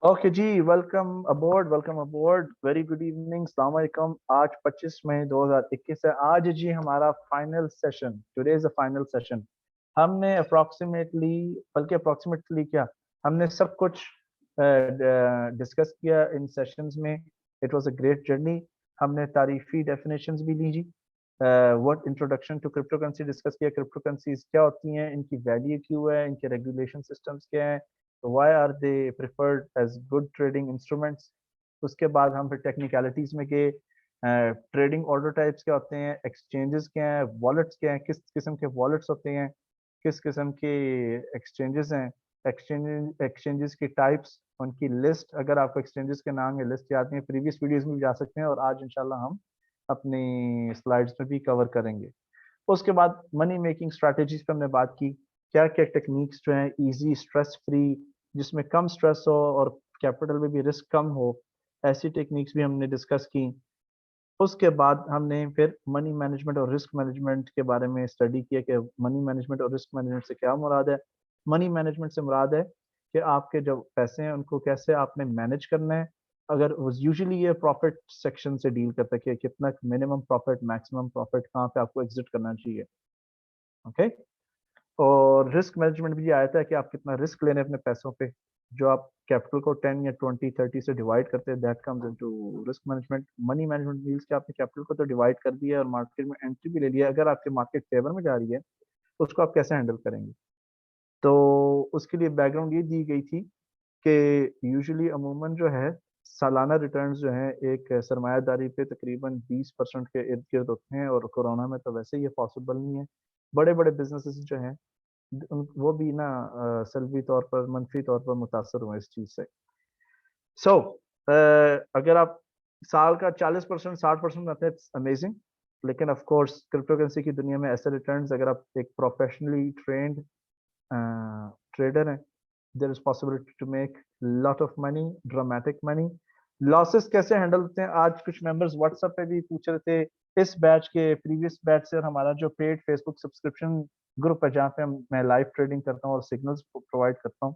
Okay जी, welcome aboard, very good evening, अस्सलाम वालेकुम। आज 25 मई 2021 है। आज जी हमारा final session, today is the final session. हमने अप्रोक्सीमेटली, बल्कि अप्रोक्सीमेटली क्या, हमने सब कुछ डिस्कस किया इन सेशंस में। It was a great journey. हमने तारीफी डेफिनेशंस भी ली जी। What introduction to cryptocurrency discuss किया, क्रिप्टो करेंसीज क्या होती हैं, इनकी वैल्यू क्यों है, इनके रेगुलेशन सिस्टम्स क्या हैं, why are they preferred as good trading instruments. उसके बाद हम फिर टेक्निकलिटीज में गए। ट्रेडिंग ऑर्डर टाइप्स क्या होते हैं, एक्सचेंजेस क्या हैं, वॉलेट्स क्या हैं, किस किस्म के वॉलेट्स होते हैं, किस किस्म के एक्सचेंजेस हैं, एक्सचेंजेस की टाइप्स, उनकी लिस्ट। अगर आपको एक्सचेंजेस के नाम या लिस्ट याद नहीं है, प्रीवियस वीडियोस में भी जा सकते हैं, और आज इंशाल्लाह हम अपनी स्लाइड्स में भी कवर करेंगे। उसके बाद मनी मेकिंग स्ट्रैटेजीज पे हमने बात की। क्या क्या टेक्निक्स जो हैं इजी, स्ट्रेस फ्री, जिसमें कम स्ट्रेस हो और कैपिटल में भी रिस्क कम हो, ऐसी टेक्निक्स भी हमने डिस्कस की। उसके बाद हमने फिर मनी मैनेजमेंट और रिस्क मैनेजमेंट के बारे में स्टडी किया कि मनी मैनेजमेंट और रिस्क मैनेजमेंट से क्या मुराद है। मनी मैनेजमेंट से मुराद है कि आपके जो पैसे हैं उनको कैसे आपने मैनेज करना है। अगर यूजुअली ये प्रॉफिट सेक्शन से डील करता है कि कितना मिनिमम प्रॉफिट, मैक्सिमम प्रॉफिट, कहाँ पे आपको एग्जिट करना चाहिए। ओके। और रिस्क मैनेजमेंट भी आता है कि आप कितना रिस्क लेने अपने पैसों पे। जो आप कैपिटल को 10 या 20 30 से डिवाइड करते हैं, that comes into risk management. Money management means कि आपने कैपिटल को तो डिवाइड कर दिया और मार्केट में एंट्री भी ले लिया, अगर आपके मार्केट फेवर में जा रही है तो उसको आप कैसे हैंडल करेंगे। तो उसके लिए बैकग्राउंड ये दी गई थी कि यूजुअली अमूमन जो है सालाना रिटर्न्स जो हैं एक सरमायादारी पे तकरीबन 20% के इर्द गिर्द होते हैं, और कोरोना में तो वैसे ही ये पॉसिबल नहीं है। बड़े बड़े बिजनेसेस जो हैं वो भी ना सलबी तौर पर, मनफी तौर पर मुतासर हुए इस चीज से। सो अगर आप साल का 40% 60% आते हैं, अमेजिंग। लेकिन ऑफ कोर्स क्रिप्टो करेंसी की दुनिया में ऐसे रिटर्न्स, अगर आप एक प्रोफेशनली ट्रेंड ट्रेडर हैं, there is possibility to make lot of money, dramatic money. Losses कैसे हैंडल होते हैं, आज कुछ मेंबर्स व्हाट्सएप पे भी पूछ रहे थे इस बैच के प्रीवियस बैच से, और हमारा जो पेड फेसबुक सब्सक्रिप्शन ग्रुप है जहाँ पे मैं लाइव ट्रेडिंग करता हूँ और सिग्नल्स प्रोवाइड करता हूँ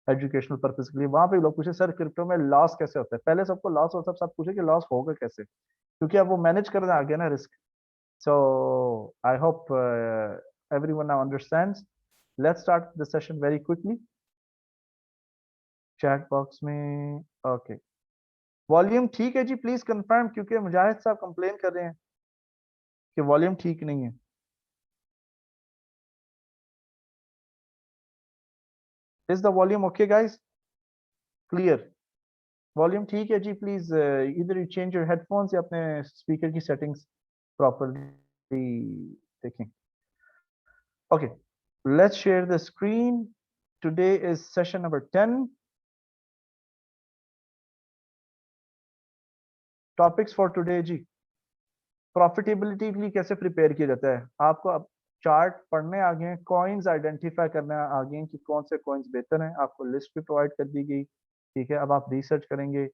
एजुकेशनल पर्पज के लिए, वहां पे लोग पूछे सर क्रिप्टो में लॉस कैसे होता है। पहले सबको लॉस होता है, सब पूछे कि लॉस होगा कैसे, क्योंकि अब वो मैनेज करना आ गया ना risk. So I hope everyone now understands. Let's start the session very quickly. Chat box में ओके, वॉल्यूम ठीक है जी, प्लीज कंफर्म, क्योंकि मुजाहिद साहब कंप्लेन कर रहे हैं कि वॉल्यूम ठीक नहीं है। Is the volume okay guys, clear? Volume ठीक है जी, प्लीज इधर यू चेंज योर हेडफोन्स या अपने स्पीकर की सेटिंग्स प्रॉपरली देखें। Okay, let's share the screen. Today is session number 10। Topics for today जी, प्रॉफिटेबिलिटी के लिए कैसे प्रिपेयर किया जाता है। आपको अब चार्ट पढ़ने आ गए हैं, कॉइन्स आइडेंटिफाई करने आ गए हैं कि कौन से कॉइन्स बेहतर हैं, आपको लिस्ट भी प्रोवाइड कर दी गई। ठीक है, अब आप रिसर्च करेंगे।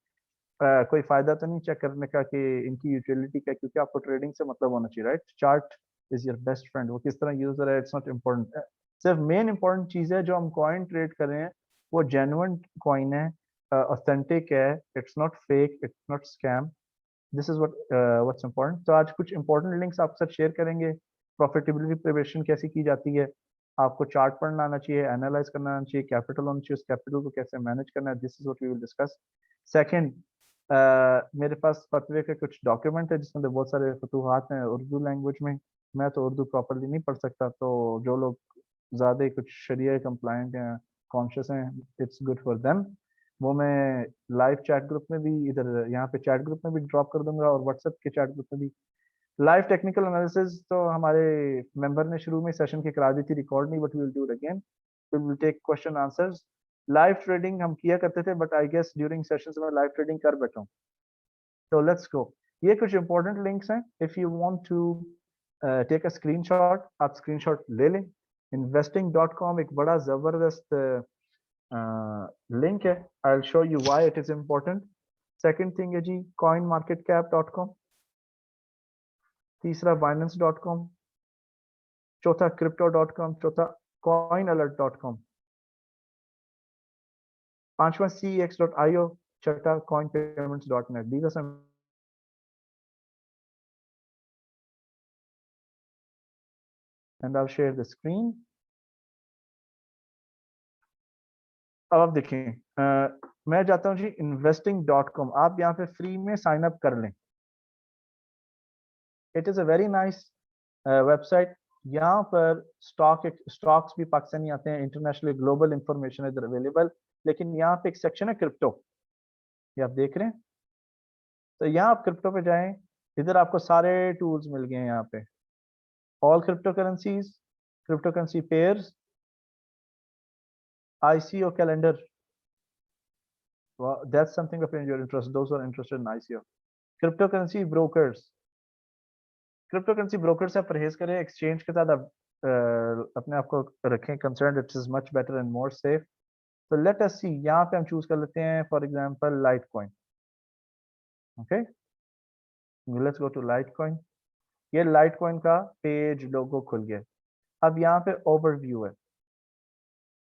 कोई फायदा तो नहीं चेक करने का कि इनकी यूटिलिटी क्या है, क्योंकि आपको ट्रेडिंग से मतलब होना चाहिए, right. Chart is your best friend, वो किस तरह यूजर है इट्स नॉट इम्पोर्टेंट। सिर्फ मेन इंपॉर्टेंट चीज है जो हम कॉइन ट्रेड कर रहे हैं वो जेन्युइन कॉइन है, ऑथेंटिक है, it's not fake, it's not scam. This is what's important. तो आज कुछ इंपॉर्टेंट लिंक्स आपके साथ शेयर करेंगे। प्रॉफिटेबिलिटी प्रिपरेशन कैसे की जाती है, आपको चार्ट पढ़ना आना चाहिए, एनालाइज करना आना चाहिए, कैपिटल होना चाहिए, उस कैपिटल को कैसे मैनेज करना है, this is what we will discuss. Second, मेरे पास फतवे के कुछ डॉक्यूमेंट है जिसमें बहुत सारे फतूहात हैं उर्दू लैंग्वेज में। मैं तो उर्दू प्रॉपरली नहीं पढ़ सकता, तो जो लोग ज़्यादा कुछ शरिया कंप्लाइंट या कॉन्शियस हैं, इट्स गुड फॉर देम। वो मैं लाइव चैट ग्रुप में भी, इधर यहाँ पे चैट ग्रुप में भी ड्रॉप कर दूंगा, और व्हाट्सएप के चैट ग्रुप में भी। लाइव टेक्निकल एनालिसिस तो हमारे मेंबर ने शुरू में सेशन की करा दी थी, रिकॉर्ड नहीं, but we will do it again. We will take question answers. Live trading हम किया करते थे, but I guess during sessions में लाइव ट्रेडिंग कर बैठा हूँ। तो लेट्स गो। ये कुछ इंपॉर्टेंट लिंक्स हैं, if you want to take a screenshot, आप स्क्रीनशॉट ले लें। investing.com एक बड़ा जबरदस्त लिंक है, I will show you why it is important. Second thing है जी coinmarketcap.com, तीसरा binance.com, चौथा crypto.com, चौथा coinalert.com। पांचवा cex.io, छठा coinpayments.net. These are some and I'll share the screen. अब आप देखें, मैं जाता हूं जी investing.com. आप यहाँ पे फ्री में साइन अप कर लें. It is a very nice website. यहाँ पर स्टॉक्स भी पाकिस्तानी आते हैं, इंटरनेशनली ग्लोबल इंफॉर्मेशन इधर अवेलेबल. लेकिन यहाँ पे एक सेक्शन है क्रिप्टो, ये आप देख रहे हैं. तो यहाँ आप क्रिप्टो पे जाएं, इधर आपको सारे टूल्स मिल गए हैं. यहाँ पे all crypto currency pairs, ICO calendar. Well, that's something of your interest. Those who are interested in ICO. Cryptocurrency brokers. Cryptocurrency brokers से परहेज करें. एक्सचेंज के साथ आप अपने आप को रखें concern. It is much better and more safe. तो लेट अस सी, यहाँ पे हम चूज कर लेते हैं for example Litecoin. Okay, let's go to Litecoin. ये लाइटकॉइन का पेज लोगो खुल गया. अब यहाँ पे ओवरव्यू है.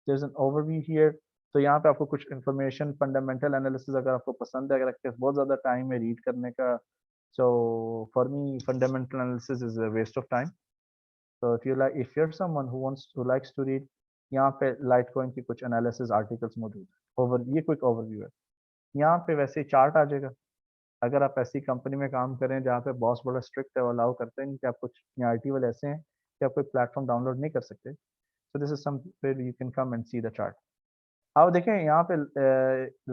There is an overview here. तो यहाँ पे आपको कुछ इन्फॉर्मेशन, फंडामेंटल एनालिसिस अगर आपको पसंद है, अगर आपके पास बहुत ज़्यादा टाइम है रीड करने का, so for me fundamental analysis is a waste of time. So if you're someone who likes to read, यहाँ पे लाइटकॉइन की कुछ एनालिसिस आर्टिकल्स मौजूद है. ये क्विक ओवरव्यू है. यहाँ पे वैसे चार्ट आ जाएगा. अगर आप ऐसी कंपनी में काम करें जहाँ पे बॉस बड़ा स्ट्रिक्ट है, अलाउ करते हैं कि आप कुछ, यहाँ IT वाले ऐसे हैं कि आप कोई प्लेटफॉर्म डाउनलोड नहीं कर सकते. सो this is somewhere you can come and see the chart. अब देखें यहाँ पे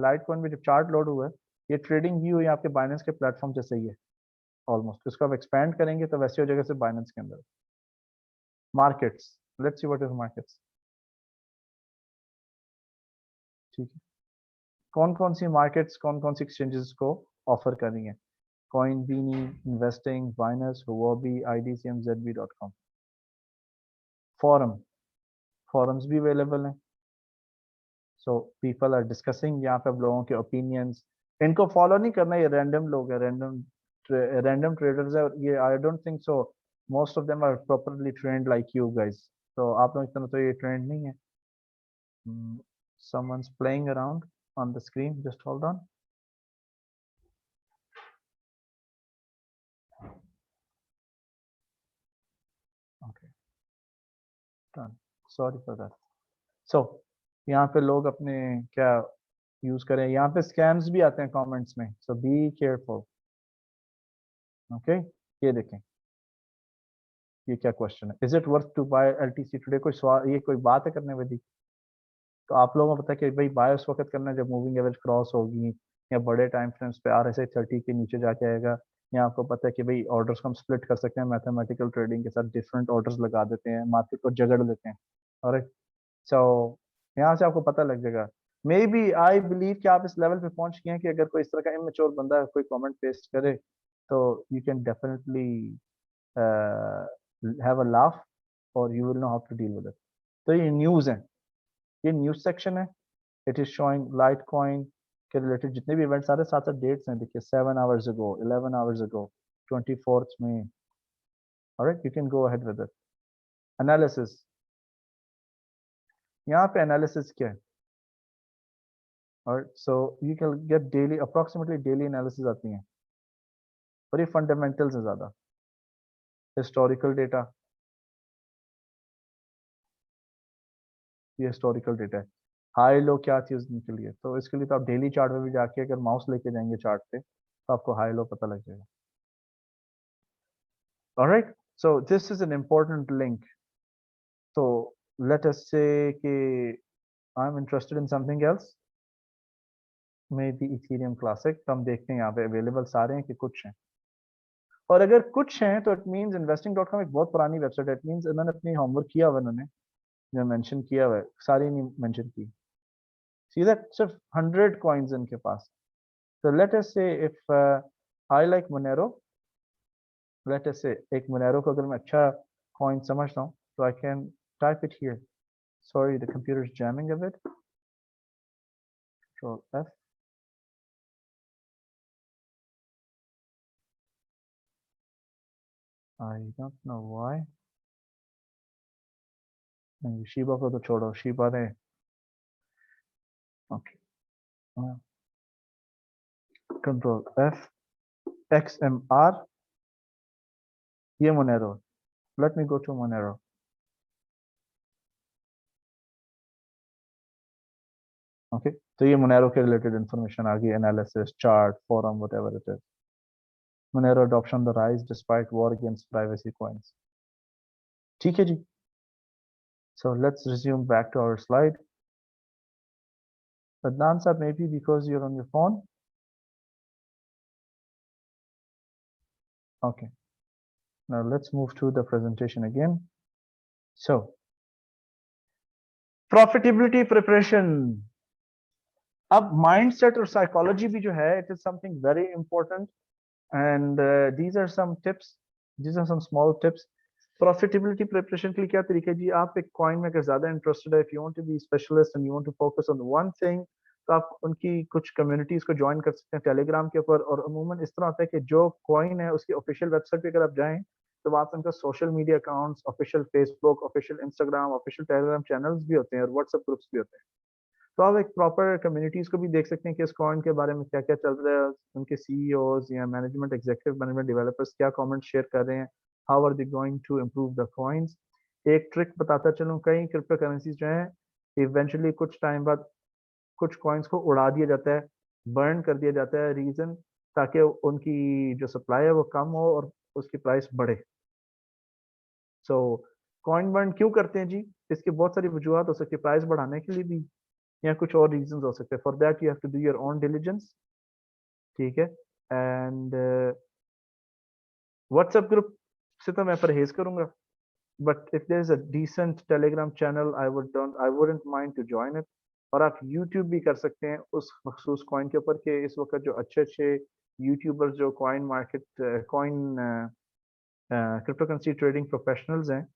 लाइटकॉइन में जब चार्ट लोड हुआ है, ये ट्रेडिंग व्यू है आपके बाइनेंस के प्लेटफॉर्म जैसे ही है ऑलमोस्ट. इसको आप एक्सपैंड करेंगे तो वैसे हो जाएगा सिर्फ बाइनेंस के अंदर. Markets, let's see what is markets. ठीक है, कौन कौन सी मार्केट्स, कौन कौन सी एक्सचेंजेस को ऑफर कर रही हैं. CoinBene, Investing, Binance, Huobi, IDCM, ZB.com. Forums भी अवेलेबल हैं. So people are discussing. यहाँ पे अब लोगों के ओपिनियंस, इनको फॉलो नहीं करना. ये रैंडम लोग हैं, रैंडम ट्रेडर्स है. और ये I don't think so most of them are properly trained like you guys. तो आप लोगों की तरह तो ये ट्रेंड नहीं है. someone's playing around on the screen, just hold on. Okay, done. Sorry for that. So यहाँ पे लोग अपने क्या यूज करें. यहाँ पे स्कैम्स भी आते हैं कमेंट्स में, सो बी केयरफुल. ओके, ये देखें, ये क्या क्वेश्चन है. Is it worth to buy LTC today. कोई सवाल, ये कोई बात है करने वाली. तो आप लोगों को पता है कि भाई बाय उस वक्त करना है जब मूविंग एवरेज क्रॉस होगी, या बड़े टाइम फ्रेम्स पे RSI 30 के नीचे जाके आएगा. या आपको पता है कि भाई ऑर्डर्स को हम स्प्लिट कर सकते हैं मैथमेटिकल ट्रेडिंग के साथ. डिफरेंट ऑर्डर्स लगा देते हैं, मार्केट को जगड़ देते हैं. और सो यहाँ से आपको पता लग जाएगा. मे बी आई बिलीव कि आप इस लेवल पे पहुंच गए हैं कि अगर कोई इस तरह का इमेच्योर बंदा कोई कमेंट पेस्ट करे तो you can definitely have a laugh, और you will know how to deal with it. तो ये न्यूज़ है, ये न्यूज़ सेक्शन है. इट इज शोइंग लाइटकॉइन के रिलेटेड जितने भी इवेंट्स आ रहे हैं. साथ साथ डेट्स हैं, देखिए 7 hours ago, 11 hours ago, 24th में. Alright, you can go ahead with it. Analysis, यहाँ पे एनालिसिस क्या है. और so you can gate daily, approximately daily analysis आती हैं. और ये फंडामेंटल्स है ज़्यादा. हिस्टोरिकल डेटा, ये हिस्टोरिकल डेटा है. हाई लो क्या चीज़ निकली है, तो इसके लिए तो आप डेली चार्ट में भी जाके अगर माउस लेके जाएंगे चार्ट पे तो आपको हाई लो पता लग जाएगा. Alright, so this is an important link. तो लेट अस से कि I am interested in something else, may be Ethereum classic. तो हम देखते हैं यहाँ पे अवेलेबल सारे हैं कि कुछ हैं. और अगर कुछ हैं तो इट मींस investing.com एक बहुत पुरानी वेबसाइट है. इट मींस इन्होंने अपनी होमवर्क किया हुआ, इन्होंने जो मेंशन किया हुआ है सारी नहीं मेंशन की. सीधा सिर्फ 100 कॉइन्स इनके पास. तो लेट अस से if I like Monero, let us से एक मोनेरो को अगर मैं अच्छा कॉइन समझता हूँ तो I can type it here. Sorry, the computer is jamming a bit. Control F. I don't know why. नहीं, शीबा को तो छोड़ो, शीबा ने. ओके, Control F, XMR, ये Monero. Let me go to Monero. Okay, तो ये Monero के related information आ गई, analysis, chart, forum, whatever it is. Monero adoption the rise despite war against privacy coins. ठीक है जी. So let's resume back to our slide. Adnan sir, maybe because you're on your phone. Okay. Now let's move to the presentation again. So, profitability preparation. अब mindset और psychology भी जो है, it is something very important, and these are some tips. These are some small tips. Profitability preparation के लिए क्या तरीका है जी? आप एक coin में अगर ज़्यादा interested है, if you want to be specialist and you want to focus on one thing, तो आप उनकी कुछ communities को join कर सकते हैं Telegram के ऊपर. और अमूमन इस तरह होता है कि जो coin है उसकी official website पे अगर आप जाएं तो वहाँ पे उनका social media accounts, official Facebook, official Instagram, official Telegram channels भी होते हैं और WhatsApp groups भी होते हैं. तो आप एक प्रॉपर कम्युनिटीज को भी देख सकते हैं कि इस कॉइन के बारे में क्या क्या चल रहा है, उनके सीईओज या मैनेजमेंट एग्जीक्यूटिव मैनेजमेंट डेवलपर्स क्या कमेंट शेयर कर रहे हैं, how are they going to improve the coins. एक ट्रिक बताता चलूं, कई क्रिप्टो करेंसीज जो हैं इवेंचुअली कुछ टाइम बाद कुछ कॉइन्स को उड़ा दिया जाता है, बर्न कर दिया जाता है. रीजन ताकि उनकी जो सप्लाई है वो कम हो और उसकी प्राइस बढ़े. सो कॉइन बर्न क्यों करते हैं जी? इसकी बहुत सारी वजूहत हो सकती है, प्राइस बढ़ाने के लिए भी या कुछ और रीजंस हो सकते हैं. For that you have to do your own diligence. ठीक है. एंड व्हाट्सएप ग्रुप से तो मैं परहेज करूंगा, but if there is a decent Telegram channel I wouldn't mind to join it. और आप यूट्यूब भी कर सकते हैं उस मखसूस कॉइन के ऊपर के इस वक्त जो अच्छे अच्छे यूट्यूबर्स जो coin market coin crypto currency trading professionals हैं,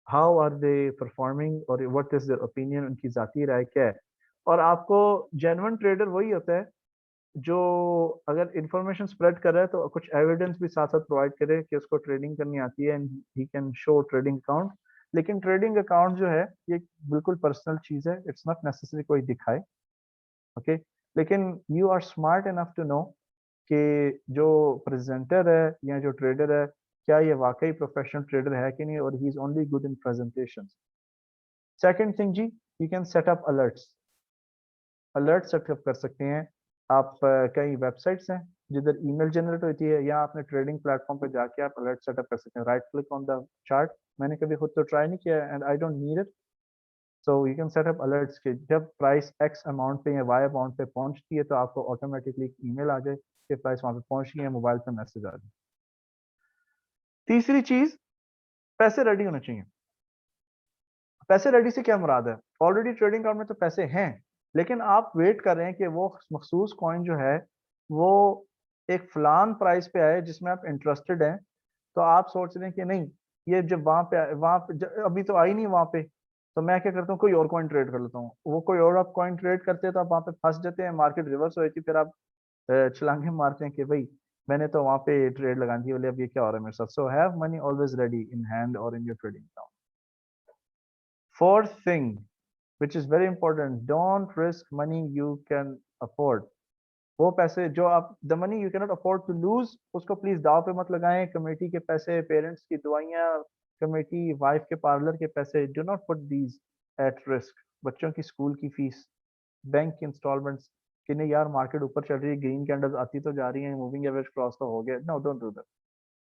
हाउ आर दे परफॉर्मिंग और व्हाट इज देयर ओपिनियन, उनकी जाती राय क्या है. और आपको जेन्युइन ट्रेडर वही होता है जो अगर इंफॉर्मेशन स्प्रेड कर रहा है तो कुछ एविडेंस भी साथ साथ प्रोवाइड करे कि उसको ट्रेडिंग करनी आती है and he can show trading account. लेकिन ट्रेडिंग अकाउंट जो है ये बिल्कुल पर्सनल चीज है, इट्स नॉट नेसेसरी कोई दिखाए. ओके. लेकिन you are smart enough to know कि जो प्रेजेंटर है या जो ट्रेडर है क्या ये वाकई प्रोफेशनल ट्रेडर है कि नहीं, और he is only good in presentation. Second thing जी, you can set up alerts. Alert setup कर सकते हैं आप. कई वेबसाइट्स हैं जिधर ईमेल जनरेट होती है या आपने ट्रेडिंग प्लेटफॉर्म पे जाके आप अलर्ट सेटअप कर सकते हैं. Right click on the chart. मैंने कभी खुद तो ट्राई नहीं किया and I don't need it. So you can setup alerts के जब प्राइस एक्स अमाउंट पे या वाई अमाउंट पे पहुंचती है तो आपको ऑटोमेटिकली ईमेल आ जाए कि प्राइस वहां पे पहुंच गई है, मोबाइल पे मैसेज आ जाए. तीसरी चीज, पैसे रेडी होने चाहिए. पैसे रेडी से क्या मुराद है? ऑलरेडी ट्रेडिंग अकाउंट में तो पैसे हैं, लेकिन आप वेट कर रहे हैं कि वो मखसूस कॉइन जो है वो एक फलान प्राइस पे आए जिसमें आप इंटरेस्टेड हैं. तो आप सोच रहे हैं कि नहीं, ये जब वहां पे अभी तो आई नहीं वहां पे, तो मैं क्या करता हूँ कोई और कॉइन ट्रेड कर लेता हूँ. वो कोई और आप कॉइन ट्रेड करते हैं तो आप वहां पे फंस जाते हैं, मार्केट रिवर्स हो जाती है, फिर आप छलांगे मारते हैं कि भाई मैंने तो वहां पे ट्रेड लगा दी, बोले अब ये क्या हो रहा है मेरे साथ. So have money always ready in hand और in your trading account. Fourth thing, which is very important, don't risk money you can afford. वो पैसे जो आप the money you cannot afford to lose, उसको प्लीज दाव पे मत लगाएं. कमेटी के पैसे, पेरेंट्स की दुआइयां, कमेटी वाइफ के पार्लर के पैसे, do not put these at risk. बच्चों की स्कूल की फीस, बैंक की इंस्टॉलमेंट्स, कि नहीं यार मार्केट ऊपर चल रही है, ग्रीन कैंडल्स आती तो जा रही हैं, मूविंग एवरेज क्रॉस तो हो गया. No, don't do that.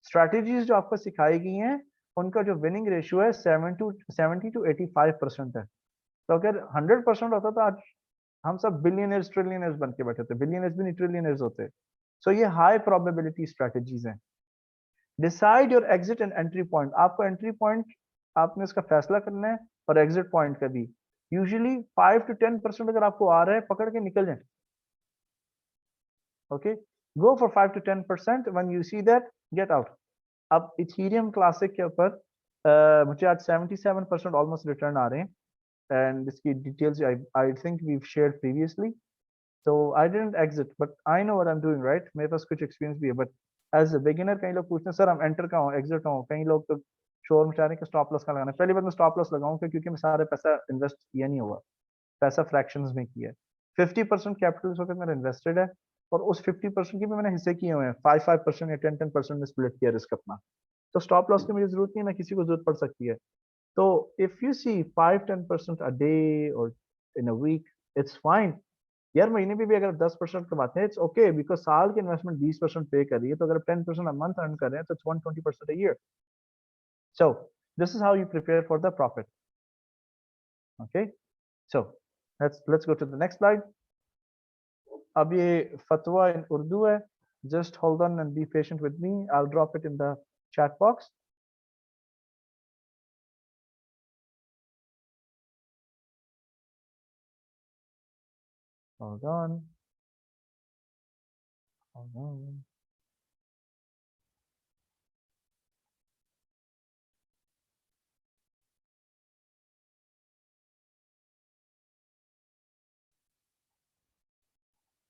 Strategies जो आपको सिखाई गई हैं उनका जो विनिंग रेशियो है 70 to 85% है. तो अगर 100% होता तो आज हम सब बिलियनर्स ट्रिलियनर्स बन के बैठे थे. बिलियनर्स भी नहीं, ट्रिलियनर्स होते. सो ये हाई प्रोबेबिलिटी स्ट्रैटेजीज हैं. Decide your exit and entry point. आपको एंट्री पॉइंट आपने इसका फैसला करना है और एग्जिट पॉइंट का भी. यूजुअली 5 to 10% अगर आपको आ रहा है पकड़ के निकल जाए. Okay, go for 5 to 10%. When you see that, get out. अब इथेरियम क्लासिक के ऊपर मुझे आज 77% ऑलमोस्ट रिटर्न आ रहे हैं, एंड इसकी details I think we shared previously. तो I didn't exit but I know what I am doing right. मेरे पास कुछ एक्सपीरियंस भी है, बट एज अ बिगिनर कई लोग पूछते हैं सर हम एंटर कहाँ हो, एग्जिट कहाँ हो. कई लोग तो शोर मचा रहे हैं कि स्टॉप लॉस का लगाना है. पहली बार मैं स्टॉप लॉस लगाऊंगा क्योंकि मैं सारा पैसा इन्वेस्ट किया नहीं हुआ, पैसा फ्रैक्शंस में किया है. 50% कैपिटल इस वक्त मेरा इन्वेस्टेड है और उस 50% की भी मैंने हिस्से किए हुए हैं, 5% या 10% में स्प्लिट किया रिस्क अपना। तो स्टॉप लॉस की मुझे जरूरत नहीं है ना, किसी को जरूरत पड़ सकती है। तो if you see 5-10% a day और in a week, it's fine यार। महीने में भी अगर 10% कमाते हैं इट्स ओके, बिकॉज साल की इन्वेस्टमेंट 20% पे कर रही है, तो अगर 10% अ मंथ अर्न कर रहे हैं तो it's 120% a year. So this is how you prepare for the profit. Okay, so let's go to the next slide. अब ये फतवा इन उर्दू है, just hold on and be patient with me, I'll drop it in the chat box. Hold on, hold on.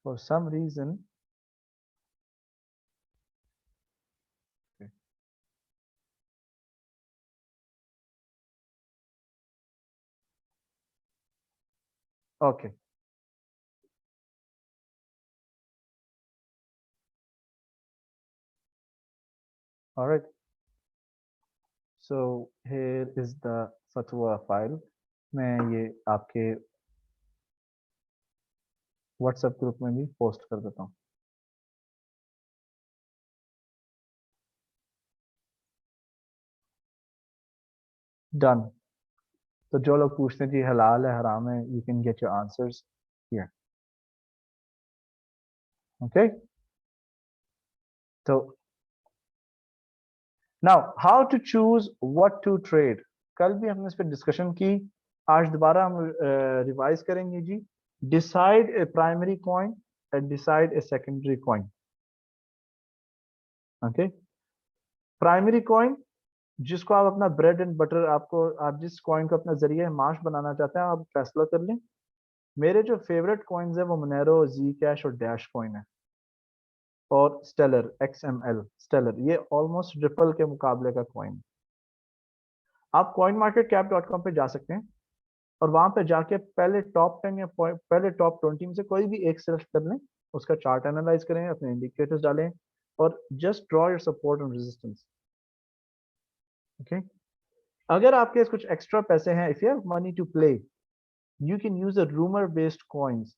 For some reason, okay, all right. So here is the fatwa file. मैं ये आपके WhatsApp group में भी post कर देता हूँ। Done. तो जो लोग पूछते हैं जी हलाल है हराम है, you can get your answers here. Okay, तो now how to choose what to trade. कल भी हमने इस पर डिस्कशन की, आज दोबारा हम रिवाइज करेंगे जी। Decide a primary coin and decide a secondary coin. Okay, primary coin जिसको आप अपना ब्रेड एंड बटर, आपको आप जिस कॉइन को अपना जरिए माश बनाना चाहते हैं आप फैसला कर लें। मेरे जो फेवरेट कॉइन्स है वो मोनेरो, जी कैश और डैश कॉइन है, और स्टेलर, XML स्टेलर, ये ऑलमोस्ट रिपल के मुकाबले का कॉइन। आप coin market cap dot com पे जा सकते हैं और वहां पे जाके पहले टॉप 10 या पहले टॉप 20 में से कोई भी एक सिलेक्ट कर लें, उसका चार्ट एनालाइज करें, अपने इंडिकेटर्स डालें और just draw your support and resistance. Okay, अगर आपके पास कुछ एक्स्ट्रा पैसे हैं, if you have money to play, you can use a rumour based coins.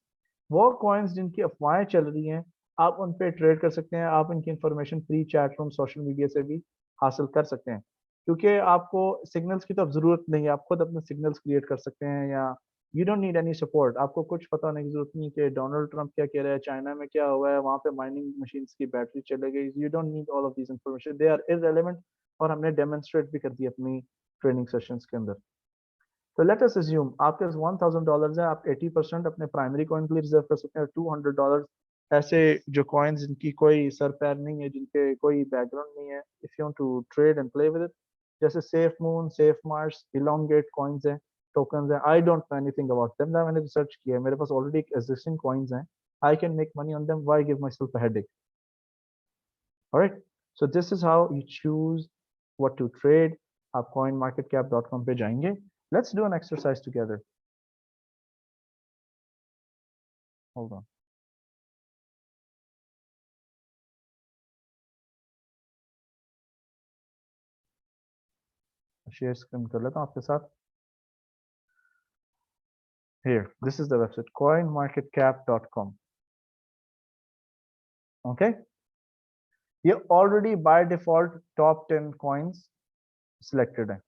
वो कॉइन्स जिनकी अफवाहें चल रही हैं, आप उन पे ट्रेड कर सकते हैं। आप इनकी information free chat room, social media से भी हासिल कर सकते हैं, क्योंकि आपको सिग्नल्स की तो अब जरूरत नहीं है, आप खुद अपने सिग्नल्स क्रिएट कर सकते हैं। या you don't need any support, आपको कुछ पता होने की जरूरत नहीं कि डोनाल्ड ट्रंप क्या कह रहा है, चाइना में क्या हुआ है, वहां पे माइनिंग मशीन्स की बैटरी चले गई। You don't need all of this information, they are irrelevant, और हमने डेमोन्स्ट्रेट भी कर दी अपनी ट्रेनिंग सेशंस के अंदर। तो लेट अस अज्यूम आपके पास $1000 है, आप 80% अपने प्राइमरी कॉइन के लिए रिजर्व कर सकते हैं। $200 ऐसे जो कॉइन्स जिनकी कोई सर पैर नहीं है, जिनके कोई बैकग्राउंड नहीं है, if you want to trade and play with it, जैसे Safe Moon, Safe Mars, Elongate coins हैं, टोकन्स हैं। I don't know anything about them, मैंने रिसर्च किया है, मेरे पास ऑलरेडी एग्जिस्टिंग कॉइन्स हैं। I can make money on them, why give myself a headache. Alright, so this is how you choose what to trade. आप coinmarketcap.com पे जाएंगे। Let's do an exercise together. Hold on. Share screen कर लेता हूँ आपके साथ। Here, this is the website coinmarketcap.com. Okay, ये already by default top 10 coins selected है,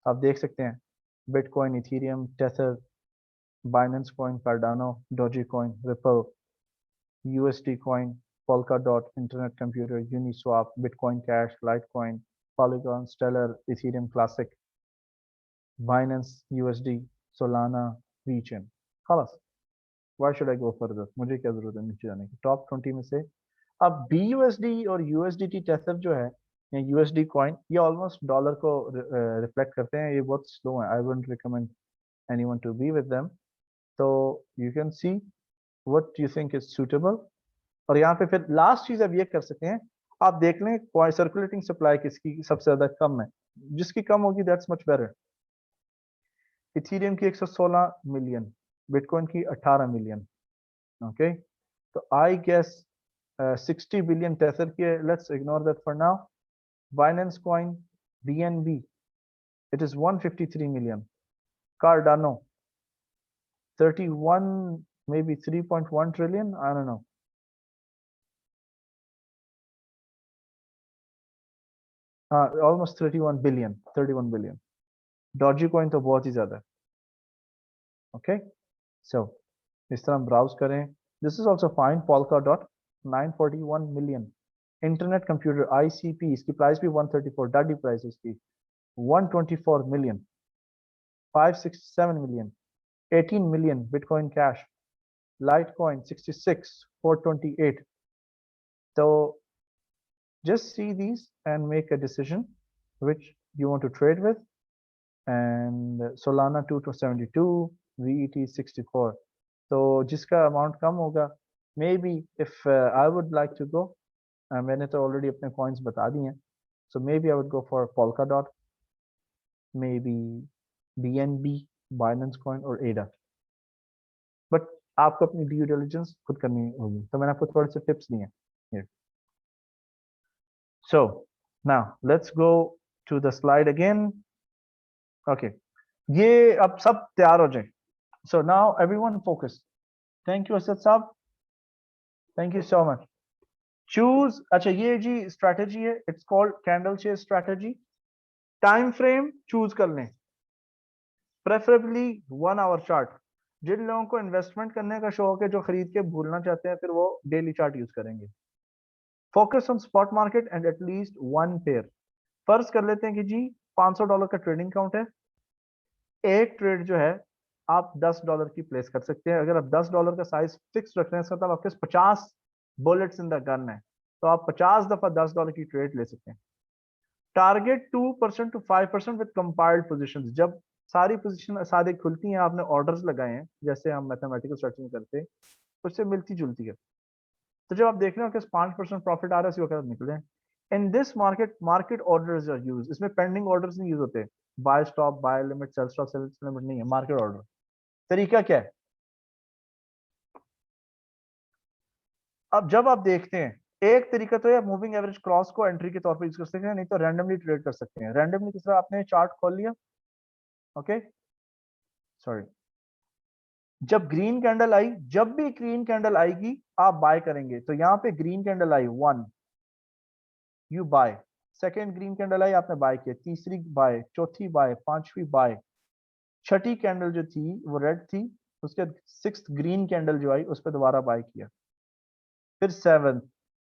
आप देख सकते हैं। Bitcoin, Ethereum, Tether, Binance Coin, Cardano, Dogecoin, Ripple, USD Coin, Polkadot, Internet Computer, Uniswap, Bitcoin Cash, Litecoin, Polygon, Stellar, Ethereum Classic, Binance USD, Solana, रीचन। खलास, why should I go further, मुझे क्या जरूरत है नीचे जाने की। टॉप 20 में से अब BUSD और USDT टेथर जो है, या USD कॉइन, ये ऑलमोस्ट डॉलर को रिफ्लेक्ट करते हैं, ये बहुत स्लो है। I wouldn't recommend anyone to be with them. तो you can see what you think is suitable. और यहाँ पे फिर लास्ट चीज अब ये कर सकते हैं, आप देख लें सर्कुलेटिंग सप्लाई किसकी सबसे ज्यादा कम है, जिसकी कम होगी दैट्स मच बेटर। इथेरियम की 116 मिलियन, बिटकॉइन की 18 मिलियन। ओके, तो आई गेस 60 बिलियन टेथर की है, let's ignore that for now. Binance coin BNB, it is 153 million. Cardano 31, maybe 3.1 trillion, I don't know. Almost 31 billion, 31 billion. Dogecoin तो बहुत ही ज्यादा है। Okay, so इस तरह हम ब्राउज करें। This is also fine. Polkadot 941 million. Internet Computer ICP, इसकी price भी 134, डाडी प्राइस इसकी 124 million, 567 million, 18 million Bitcoin Cash, Litecoin 66, 428. So just see these and make a decision which you want to trade with. And Solana 272, VET 64. तो जिसका amount कम होगा, maybe if I would like to go, मैंने तो already अपने coins बता दिए हैं, so maybe I would go for Polkadot, maybe BNB, Binance Coin और ADA. But आपको अपनी ड्यू डिलिजेंस खुद करनी होगी, तो मैंने आपको थोड़े से टिप्स दिए हैं। So now let's go to the slide again. Okay, ये अब सब तैयार हो जाए। So now everyone focus. Thank you Asad साहब, thank you so much. Choose, अच्छा ये जी स्ट्रैटेजी है, it's called candle chase strategy. Time frame choose कर लें, प्रेफरेबली 1 आवर चार्ट। जिन लोगों को इन्वेस्टमेंट करने का शौक है, जो खरीद के भूलना चाहते हैं, फिर वो डेली चार्ट यूज करेंगे। Focus on spot market and at least 1 pair. फर्ज कर लेते हैं कि जी $500 का ट्रेडिंग काउंट है, एक ट्रेड जो है आप $10 की प्लेस कर सकते हैं। अगर आप $10 का साइज फिक्स रख रहे हैं, मतलब आपके 50 बुलेट्स इन द गन है, तो आप 50 दफा $10 की ट्रेड ले सकते हैं। Target 2% to 5% with compiled positions. जब सारी पोजीशन सादे खुलती हैं, आपने ऑर्डर्स लगाए हैं, जैसे हम मैथमेटिकल स्ट्रक्चर करते हैं, उससे मिलती जुलती है। तो जब आप देख रहे हो कि 5% प्रॉफिट आ रहा है, उसी वक्त निकल जाए। In this market, market orders are use, इसमें पेंडिंग ऑर्डर्स नहीं यूज होते। Buy stop, buy limit, sell stop, sell limit नहीं है, मार्केट ऑर्डर। तरीका क्या है? अब जब आप देखते हैं, एक तरीका तो है मूविंग एवरेज क्रॉस को एंट्री के तौर पर यूज कर सकते हैं, नहीं तो रैंडमली ट्रेड कर सकते हैं। रैंडमली किस तरह, आपने चार्ट खोल लिया, ओके, सॉरी, जब ग्रीन कैंडल आई, जब भी ग्रीन कैंडल आएगी आप बाय करेंगे। तो यहाँ पे ग्रीन कैंडल आई 1, you buy. Second green candle आई, आपने बाय किया, तीसरी बाय, चौथी बाय, पांचवी बाय, छठी कैंडल जो थी वो रेड थी, उसके 6th ग्रीन कैंडल जो आई उस पर दोबारा बाय किया, फिर 7th,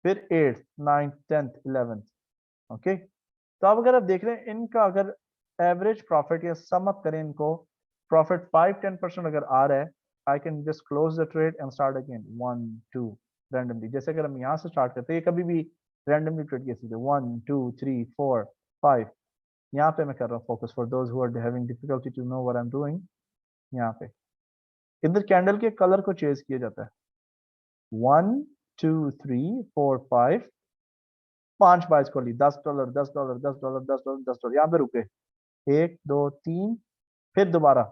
फिर 8th, 9th, 10th, 11th। Okay, तो अब अगर आप देख रहे हैं इनका अगर एवरेज प्रॉफिट या सम अप करें इनको, प्रॉफिट 5-10% अगर आ रहा है, I can just close the trade and start again 1 2 randomly. जैसे अगर हम यहाँ से स्टार्ट करते हैं, कभी भी रैंडमली ट्रेड कर सकते हैं, 1 2 3 4 5। यहाँ पे मैं कर रहा हूँ focus for those who are having difficulty to know what I am doing. यहाँ पे इधर कैंडल के कलर को चेंज किया जाता है, 1 2 3 4 5, 5 बाइस खोली, $10 $10 $10 $10 $10, यहाँ पे रुके, 1 2 3, फिर दोबारा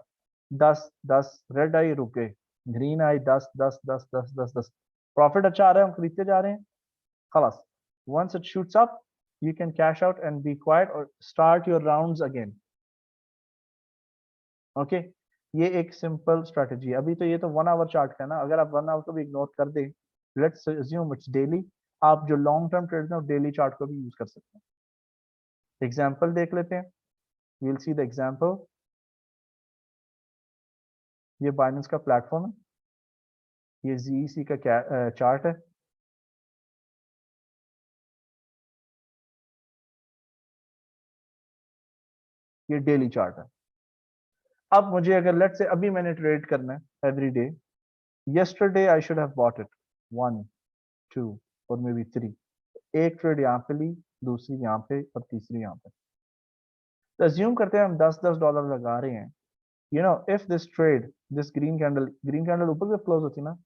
10 10, रेड आई रुके, ग्रीन आई 10 10 10 10 10 10, प्रॉफिट अच्छा आ रहा है, हम खरीदते जा रहे हैं, खलास। once it shoots up you can cash out and be quiet or start your rounds again. Okay, ये एक सिंपल स्ट्रेटजी है। अभी तो ये तो 1 आवर चार्ट का ना, अगर आप 1 आवर को भी इग्नोर कर दें, लेट्स अज्यूम इट्स डेली, आप जो लॉन्ग टर्म ट्रेड में डेली चार्ट को भी यूज कर सकते हैं। एग्जांपल देख लेते हैं, you will see the example. ये बाइनेंस का प्लेटफॉर्म है, ये जीईसी का चार्ट है। ये डेली चार्ट है। अब मुझे अगर लेट से अभी मैंने ट्रेड करना है every day, yesterday I should have bought it 1 2 और मे बी 3, एक ट्रेड यहाँ पे ली, दूसरी यहाँ पे और तीसरी यहाँ पे। तो अज्यूम करते हैं हम $10 लगा रहे हैं, you know if this trade, this green candle ऊपर से क्लोज होती ना,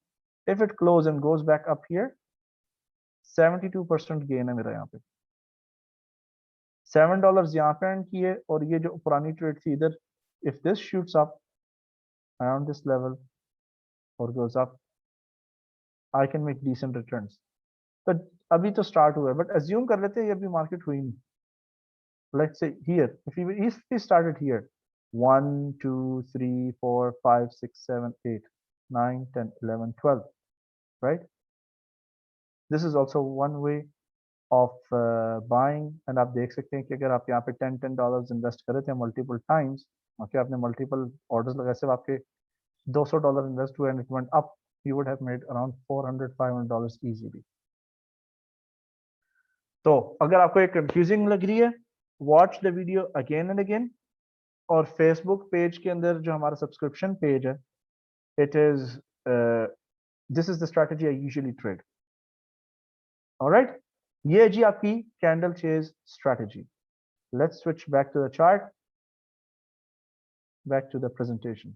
if it close and goes back up here, 72% gain है मेरा यहाँ पे। $7 यहाँ पे अर्न किए, और ये जो पुरानी ट्रेड थी इधर, if this shoots up around this level, or goes up, I can make decent returns. But अभी तो start हुआ है, but assume कर लेते हैं ये अभी market हुई नहीं. Let's say here, if we started here, 1, 2, 3, 4, 5, 6, 7, 8, 9, 10, 11, 12, right? This is also one way of buying, and आप देख सकते हैं कि अगर आप यहाँ पे $10 invest करे थे multiple times, okay, आपने multiple orders लगाए, सिर्फ आपके $200 invest हुए and it went up, you would have made around $400-500 easily. तो अगर आपको ये confusing लग रही है, watch the video again and again. और Facebook पेज के अंदर जो हमारा सब्सक्रिप्शन पेज है, it is this is the strategy I usually trade. All right, ये जी आपकी candle chase strategy. Let's switch back to the chart, back to the presentation.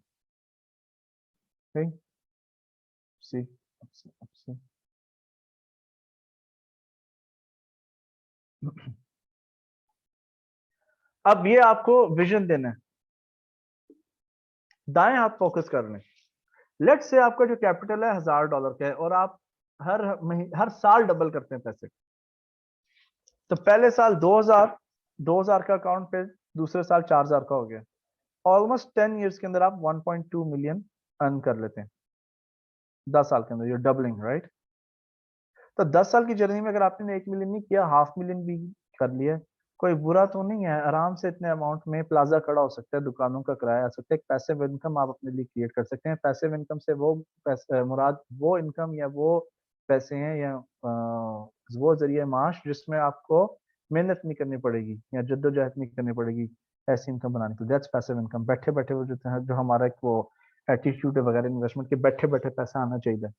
Okay, see, see. अब ये आपको विजन देना है, दाएं हाथ फोकस कर लें. लेट्स से आपका जो कैपिटल है $1000 का है और आप हर साल डबल करते हैं पैसे. तो पहले साल 2000 का अकाउंट पे, दूसरे साल 4000 का हो गया. ऑलमोस्ट 10 इयर्स के अंदर आप 1.2 मिलियन अर्न कर लेते हैं 10 साल के अंदर. you're doubling, right? तो 10 साल की जर्नी में अगर आपने 1 मिलियन नहीं किया, $500,000 भी कर लिया, कोई बुरा तो नहीं है. आराम से इतने अमाउंट में प्लाजा खड़ा हो सकता है, दुकानों का किराया आ सकता है, एक पैसिव इनकम आप अपने लिए क्रिएट कर सकते हैं. पैसिव इनकम से वो मुराद वो इनकम या वो पैसे हैं या वो जरिए माश जिसमें आपको मेहनत नहीं करनी पड़ेगी या जद्दोजहद नहीं करनी पड़ेगी ऐसी इनकम बनाने के लिए. That's passive income. बैठे बैठे वो जो हमारा एक वो एटीट्यूड है वगैरह इन्वेस्टमेंट के, बैठे बैठे पैसा आना चाहिए.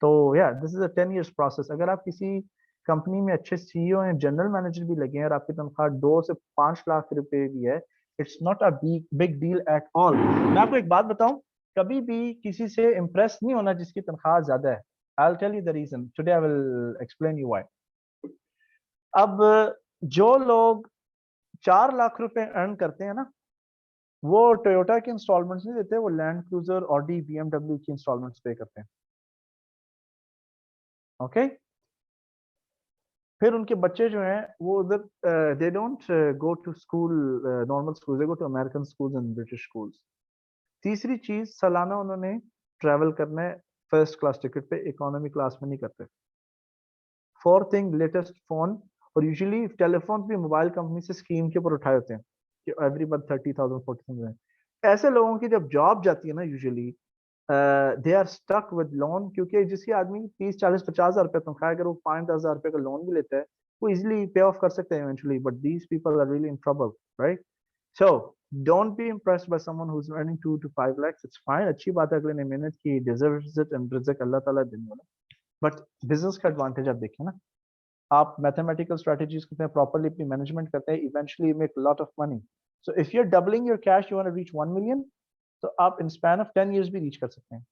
तो या this is a 10 years process. अगर आप किसी कंपनी में अच्छे सीईओ या जनरल मैनेजर भी लगे हैं और आपकी तनख्वाह 2 से 5 लाख रुपए भी है, it's not a big deal at all. मैं आपको एक बात बताऊं, कभी भी किसी से इंप्रेस नहीं होना जिसकी तनख्वाह ज्यादा है. I will tell you the reason today, I will explain you why. अब जो लोग 4 लाख रुपए अर्न करते हैं ना, वो टोयोटा की इंस्टॉलमेंट्स नहीं देते, वो लैंड क्रूजर, ऑडी, बीएमडब्ल्यू की इंस्टॉलमेंट्स पे करते हैं. ओके फिर उनके बच्चे जो हैं वो उधर they don't go to school, normal school, they go to American schools and British schools. तीसरी चीज, सालाना उन्होंने ट्रैवल करना है फर्स्ट क्लास टिकट पे, इकोनॉमी क्लास में नहीं करते. Fourth thing, latest phone. और यूजुअली टेलीफोन भी मोबाइल कंपनी से स्कीम के ऊपर उठाए होते हैं कि एवरी मंथ 30,000 40,000. ऐसे लोगों की जब जॉब जाती है ना, usually they are stuck with loan, क्योंकि जिसकी आदमी 30, 40, 50 हजार रुपये तनख्वाह, अगर वो 5-10 हजार रुपये का लोन भी लेता है, वो इजिली पे ऑफ कर सकते हैं eventually. But these people are really in trouble, right? So don't be impressed by someone who is earning 2 to 5 lakhs. It's fine, अच्छी बात है, अगले ने मेहनत की, डिजर्व्स इट, एंड रिज़्क अल्लाह ताला देने वाला. बट बिजनेस का एडवांटेज आप देखिए ना, आप मैथमेटिकल स्ट्रेटजीज करते हैं, प्रॉपर्ली अपनी मैनेजमेंट करते हैं, eventually you make lot of money. So if you are doubling your cash, you want to reach 1 million, तो आप इन स्पैन ऑफ 10 इयर्स भी रीच कर सकते हैं.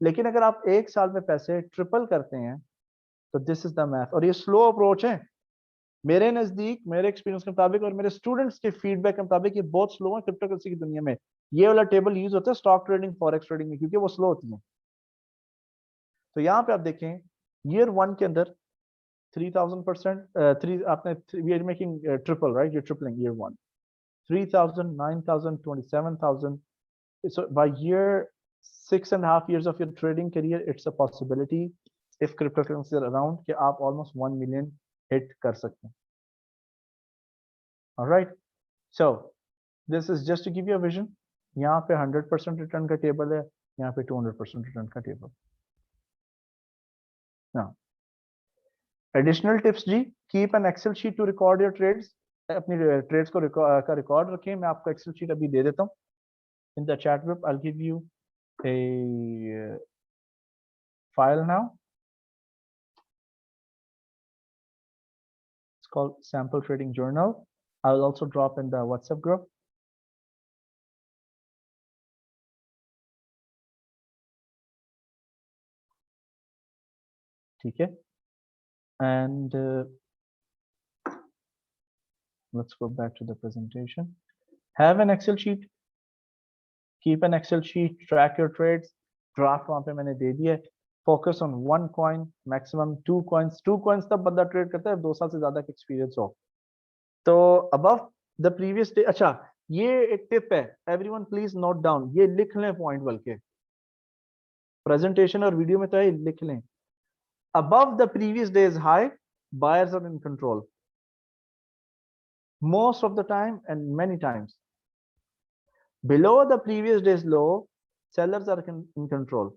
लेकिन अगर आप एक साल में पैसे ट्रिपल करते हैं, तो दिस इज द मैथ. और ये स्लो अप्रोच है मेरे नजदीक, मेरे एक्सपीरियंस के मुताबिक और मेरे स्टूडेंट्स के फीडबैक के मुताबिक, ये बहुत स्लो है क्रिप्टो करेंसी की दुनिया में. ये वाला टेबल यूज होता है स्टॉक ट्रेडिंग, फॉरेक्स ट्रेडिंग में, क्योंकि वो स्लो होती है. तो यहाँ पे आप देखें, ईयर 1 के अंदर 3000%, थ्री आपने, we are making triple, right? you're tripling year 1, 3000, 9000, 27,000. So by year 6.5 years of your trading career, it's a possibility, if cryptocurrency are around, कि आप almost 1 million hit कर सकते हैं. All right, so this is just to give you a vision. यहाँ पे 100% return का table है, यहाँ पे 200% रिटर्न का टेबल. Now एडिशनल टिप्स जी, keep an Excel sheet to record your trades. अपनी ट्रेड्स को रिकॉर्ड रखें. मैं आपको एक्सेल शीट अभी दे देता हूँ in the chat group. I'll give you a file now. It's called Sample Trading Journal. I'll also drop in the WhatsApp group. ठीक है, and let's go back to the presentation. Have an Excel sheet. Keep an Excel sheet, track your trades. Draft वहां पे मैंने दे दिया है। Focus on one coin, maximum two coins तब बंदा trade करता है 2 साल से ज्यादा का एक्सपीरियंस हो। तो अबव द प्रीवियस डे, अच्छा ये एक टिप है, एवरीवन प्लीज नोट डाउन, ये लिख लें पॉइंट, बल्कि प्रेजेंटेशन और वीडियो में तो है, लिख लें। Above the previous day's high, buyers are in control most of the time and many times. Below the previous day's low, sellers are in control.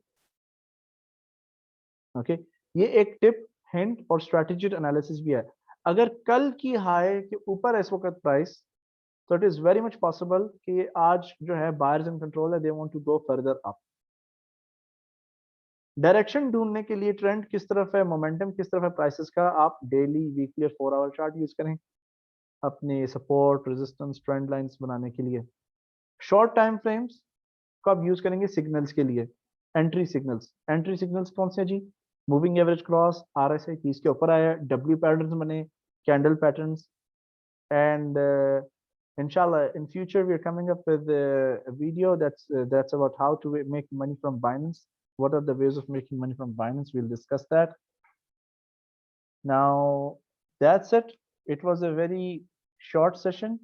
Okay, ये एक टिप, हिंट और स्ट्रेटेजिक एनालिसिस भी है। अगर कल की हाई के ऊपर है इस वक्त प्राइस, तो it is very much possible कि आज जो है बायर्स इन कंट्रोल है, they want to go further up. Direction ढूंढने के लिए ट्रेंड किस तरफ है, मोमेंटम किस तरफ है प्राइसेस का, आप डेली, वीकली और 4 आवर चार्ट यूज करें अपने सपोर्ट, रेजिस्टेंस, ट्रेंड लाइंस बनाने के लिए। शॉर्ट टाइम फ्रेम्स को आप यूज करेंगे सिग्नल्स के लिए, एंट्री सिग्नल्स कौन से जी, मूविंग एवरेज क्रॉस, RSI 30 के ऊपर आया, W पैटर्न्स बने, candle patterns, and inshallah in future we are coming up with a video that's about how to make money from Binance. What are the ways of making money from Binance? We'll discuss that. Now that's it. It was a very short session.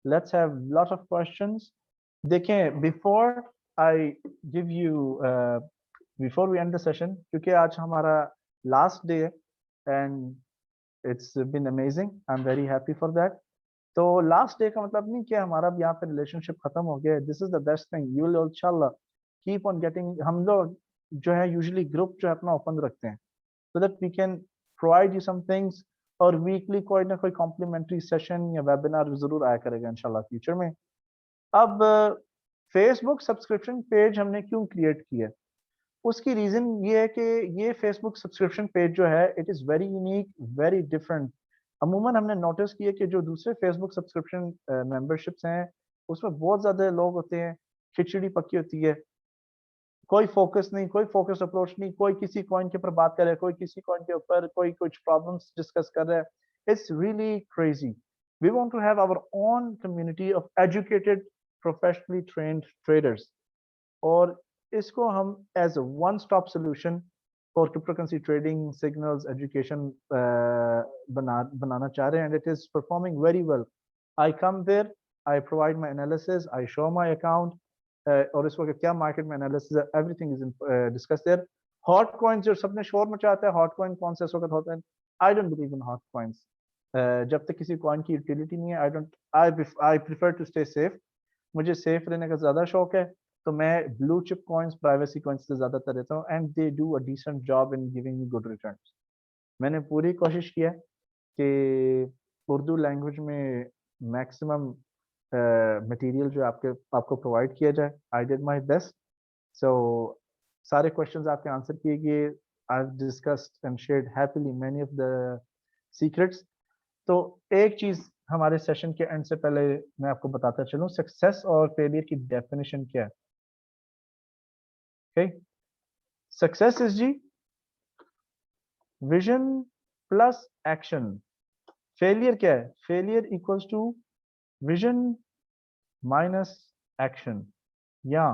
Let's have a lot of questions. देखें, before I give you before we end the session, क्योंकि आज हमारा last day and it's been amazing. I'm very happy for that. तो last day का मतलब नहीं कि हमारा अब यहाँ पे रिलेशनशिप खत्म हो गया। This is the best thing, you will इंशाल्लाह कीप ऑन गेटिंग। हम लोग जो है यूजुअली ग्रुप जो है अपना ओपन रखते हैं so that we can provide you some things, और वीकली कोई ना कोई कॉम्प्लीमेंट्री सेशन या वेबिनार जरूर आया करेगा इंशाल्लाह फ्यूचर में। अब फेसबुक सब्सक्रिप्शन पेज हमने क्यों क्रिएट किया, उसकी रीजन ये है कि ये फेसबुक सब्सक्रिप्शन पेज जो है it is very unique, very different. अमूमन हमने नोटिस किया कि जो दूसरे फेसबुक सब्सक्रिप्शन मेंबरशिप्स हैं उसमें बहुत ज्यादा लोग होते हैं, खिचड़ी पक्की होती है, कोई फोकस नहीं, कोई फोकस अप्रोच नहीं, कोई किसी कॉइन के ऊपर बात कर रहा है, कोई किसी कॉइन के ऊपर कोई कुछ प्रॉब्लम्स डिस्कस कर रहा है। It's really crazy. We want to have our own community of educated professionally trained traders, और इसको हम as a one stop solution for cryptocurrency trading, signals, education बनाना चाह रहे हैं, and it is performing very well. I come there, I provide my analysis, I show my account, और इस वक्त क्या मार्केट में एनालिसिस है, everything is discuss there. Hot coins जो सबने शोर मचाता है, हॉट कॉइन कौन सा इस वक्त होता है, I don't believe in hot coins. जब तक किसी कॉइन की यूटिलिटी नहीं है, I prefer to stay safe. मुझे सेफ रहने का ज्यादा शौक है, तो मैं blue chip coins, privacy coins से ज्यादातर रहता हूँ, and they do a decent job in giving me good returns. मैंने पूरी कोशिश किया कि उर्दू लैंग्वेज में मैक्सिमम मटेरियल जो आपको प्रोवाइड किया जाए। I did my best. सो सारे क्वेश्चंस आपके आंसर किए गए। I discussed and shared happily many of the secrets. तो एक चीज हमारे सेशन के एंड से पहले मैं आपको बताता चलूं, सक्सेस और फेलियर की डेफिनेशन क्या है। ओके, सक्सेस इज जी विजन प्लस एक्शन। फेलियर क्या है, failure equals to vision minus action, या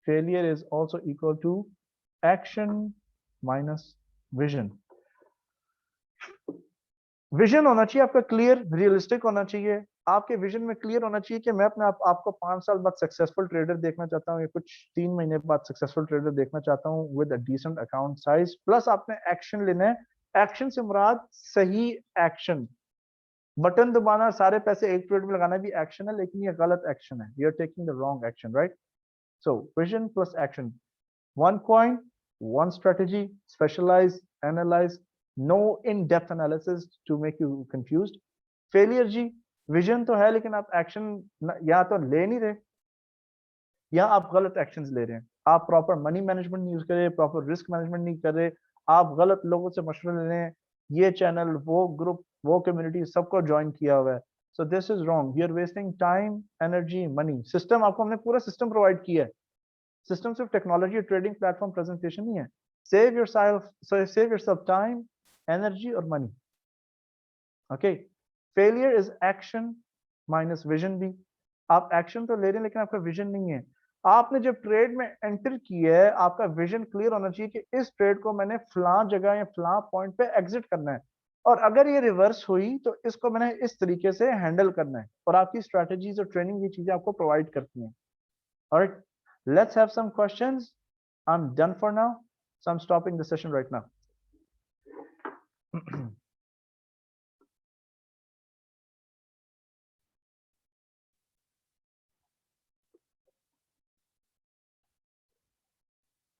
failure is also equal to action minus vision. Vision होना चाहिए आपका क्लियर, रियलिस्टिक होना चाहिए। आपके विजन में क्लियर होना चाहिए कि मैं अपने आपको 5 साल बाद सक्सेसफुल ट्रेडर देखना चाहता हूँ, या कुछ 3 महीने बाद सक्सेसफुल ट्रेडर देखना चाहता हूँ with a decent account size. Plus आपने एक्शन लेना है। एक्शन से मुराद सही एक्शन, बटन दबाना, सारे पैसे एक ट्रेड में लगाना भी एक्शन है, लेकिन ये गलत एक्शन है, you are taking the wrong action, right. So vision plus action, one coin, one strategy, specialize, analyze, no in-depth analysis to make you confused. Failure जी, विजन तो है लेकिन आप एक्शन या तो ले नहीं रहे, या आप गलत एक्शंस ले रहे हैं। आप प्रॉपर मनी मैनेजमेंट नहीं यूज कर रहे, प्रॉपर रिस्क मैनेजमेंट नहीं कर रहे, आप गलत लोगों से मशवरे ले रहे हैं, ये चैनल, वो ग्रुप, वो कम्युनिटी सबको ज्वाइन किया हुआ है। So this is wrong, you are wasting time, energy, money. System आपको हमने पूरा सिस्टम प्रोवाइड किया है। सिस्टम सिर्फ टेक्नोलॉजी और ट्रेडिंग प्लेटफॉर्म प्रेजेंटेशन नहीं है। सेव योरसेल्फ टाइम, एनर्जी और money. Okay, failure is action minus vision भी। आप एक्शन तो ले रहे हैं लेकिन आपका विजन नहीं है। आपने जब ट्रेड में एंटर किया है, आपका विजन क्लियर होना चाहिए कि इस ट्रेड को मैंने फलां जगह या फलां पॉइंट पे एग्जिट करना है, और अगर ये रिवर्स हुई तो इसको मैंने इस तरीके से हैंडल करना है, और आपकी स्ट्रेटजीज और ट्रेनिंग ये चीजें आपको प्रोवाइड करती हैं। Alright, let's have some questions. I am done for now, so I am stopping the session right now.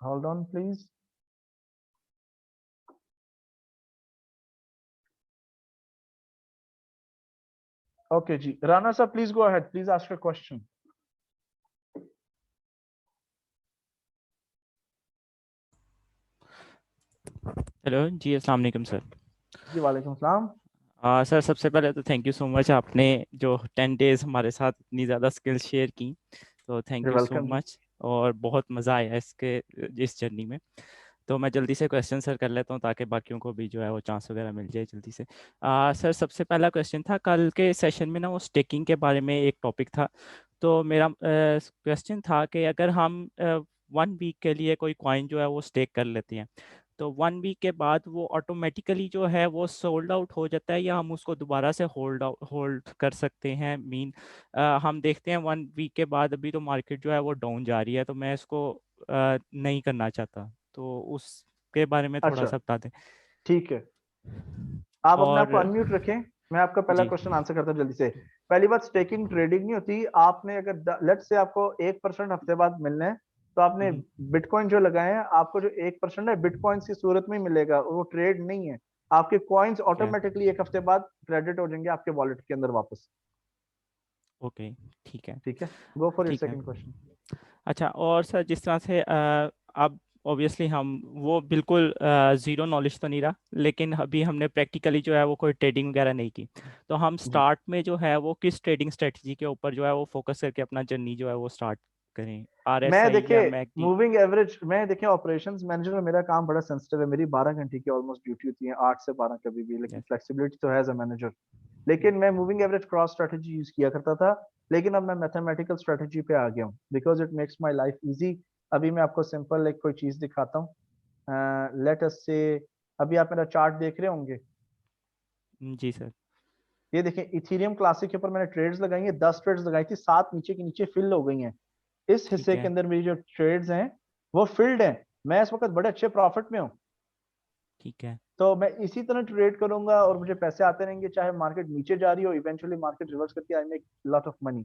Hold on, please. Okay, ji. Rana sir, please go ahead. Please ask your question. Hello जी, अस्सलाम वालेकुम sir. जी वालेकुम सलाम। Sir सबसे पहले तो thank you so much, आपने जो 10 डेज हमारे साथ इतनी ज़्यादा स्किल्स शेयर की, तो थैंक यू सो वेलकम जी। मच। और बहुत मज़ा आया इसके इस जर्नी में। तो मैं जल्दी से क्वेश्चन सर कर लेता हूँ ताकि बाकियों को भी जो है वो चांस वगैरह मिल जाए जल्दी से। सर सबसे पहला क्वेश्चन था, कल के सेशन में ना वो स्टेकिंग के बारे में एक टॉपिक था। तो मेरा क्वेश्चन था कि अगर हम 1 वीक के लिए कोई कॉइन जो है वो स्टेक कर लेते हैं, तो 1 वीक के बाद वो ऑटोमेटिकली जो है वो सोल्ड आउट हो जाता है, या हम उसको दोबारा से होल्ड कर सकते हैं? हम देखते हैं 1 वीक के बाद अभी तो मार्केट जो है वो डाउन जा रही है, तो मैं इसको नहीं करना चाहता, तो उसके बारे में थोड़ा अच्छा, सा बता दें। ठीक है। आप अपने आप को और अनम्यूट रखें। मैं आपका पहला जी क्वेश्चन आंसर करता हूं जल्दी से। पहली बात, स्टेकिंग ट्रेडिंग नहीं होती। आपने अगर लेट से आपको 1% हफ्ते बाद मिलना है, तो आपने हम्म, बिटकॉइन जो लगाए हैं, आपको जो 1% है बिटकॉइन की सूरत में ही मिलेगा, और वो ट्रेड नहीं है। आपके कॉइन्स ठीक है, ऑटोमेटिकली 1 हफ्ते बाद क्रेडिट हो जाएंगे आपके वॉलेट के अंदर वापस। ओके, ठीक है, ठीक है, गो फॉर योर ठीक है। Second question. अच्छा, और सर जिस तरह से अब ऑब्वियसली हम वो बिल्कुल ज़ीरो नॉलेज तो नहीं रहा, लेकिन अभी हमने प्रैक्टिकली जो है वो कोई ट्रेडिंग वगैरह नहीं की, तो हम जी, स्टार्ट में जो है वो किस ट्रेडिंग स्ट्रेटजी के ऊपर जो है वो फोकस करके अपना जर्नी जो है वो स्टार्ट करें? मैं RSI या देखिए मैकडी? मूविंग एवरेज, मैं देखिए ऑपरेशंस मैनेजर में मेरा काम बड़ा सेंसिटिव है। मेरी 12 घंटे की ऑलमोस्ट ड्यूटी होती है, 8 से 12 कभी भी, लेकिन यस। फ्लेक्सिबिलिटी तो है एज अ मैनेजर। लेकिन मैं moving average cross strategy use किया करता था, लेकिन अब मैं मैथमेटिकल स्ट्रेटजी पे आ गया हूँ, because it makes my life easy. अभी मैं आपको सिंपल एक कोई चीज दिखाता हूँ। लेट अस से, अभी आप मेरा चार्ट देख रहे होंगे। जी सर। ये देखें, इथीरियम क्लासिक के ऊपर मैंने ट्रेड्स लगाई है, 10 ट्रेड्स लगाई थी, 7 नीचे के नीचे फिल हो गई हैं। इस ठीक हिस्से के है, अंदर मेरी जो ट्रेड्स हैं वो फिल्ड हैं। मैं इस वक्त बड़े अच्छे प्रॉफिट में हूँ। ठीक है, तो मैं इसी तरह ट्रेड करूंगा और मुझे पैसे आते रहेंगे, चाहे मार्केट नीचे जा रही हो, इवेंचुअली मार्केट रिवर्स करके I make lot of money.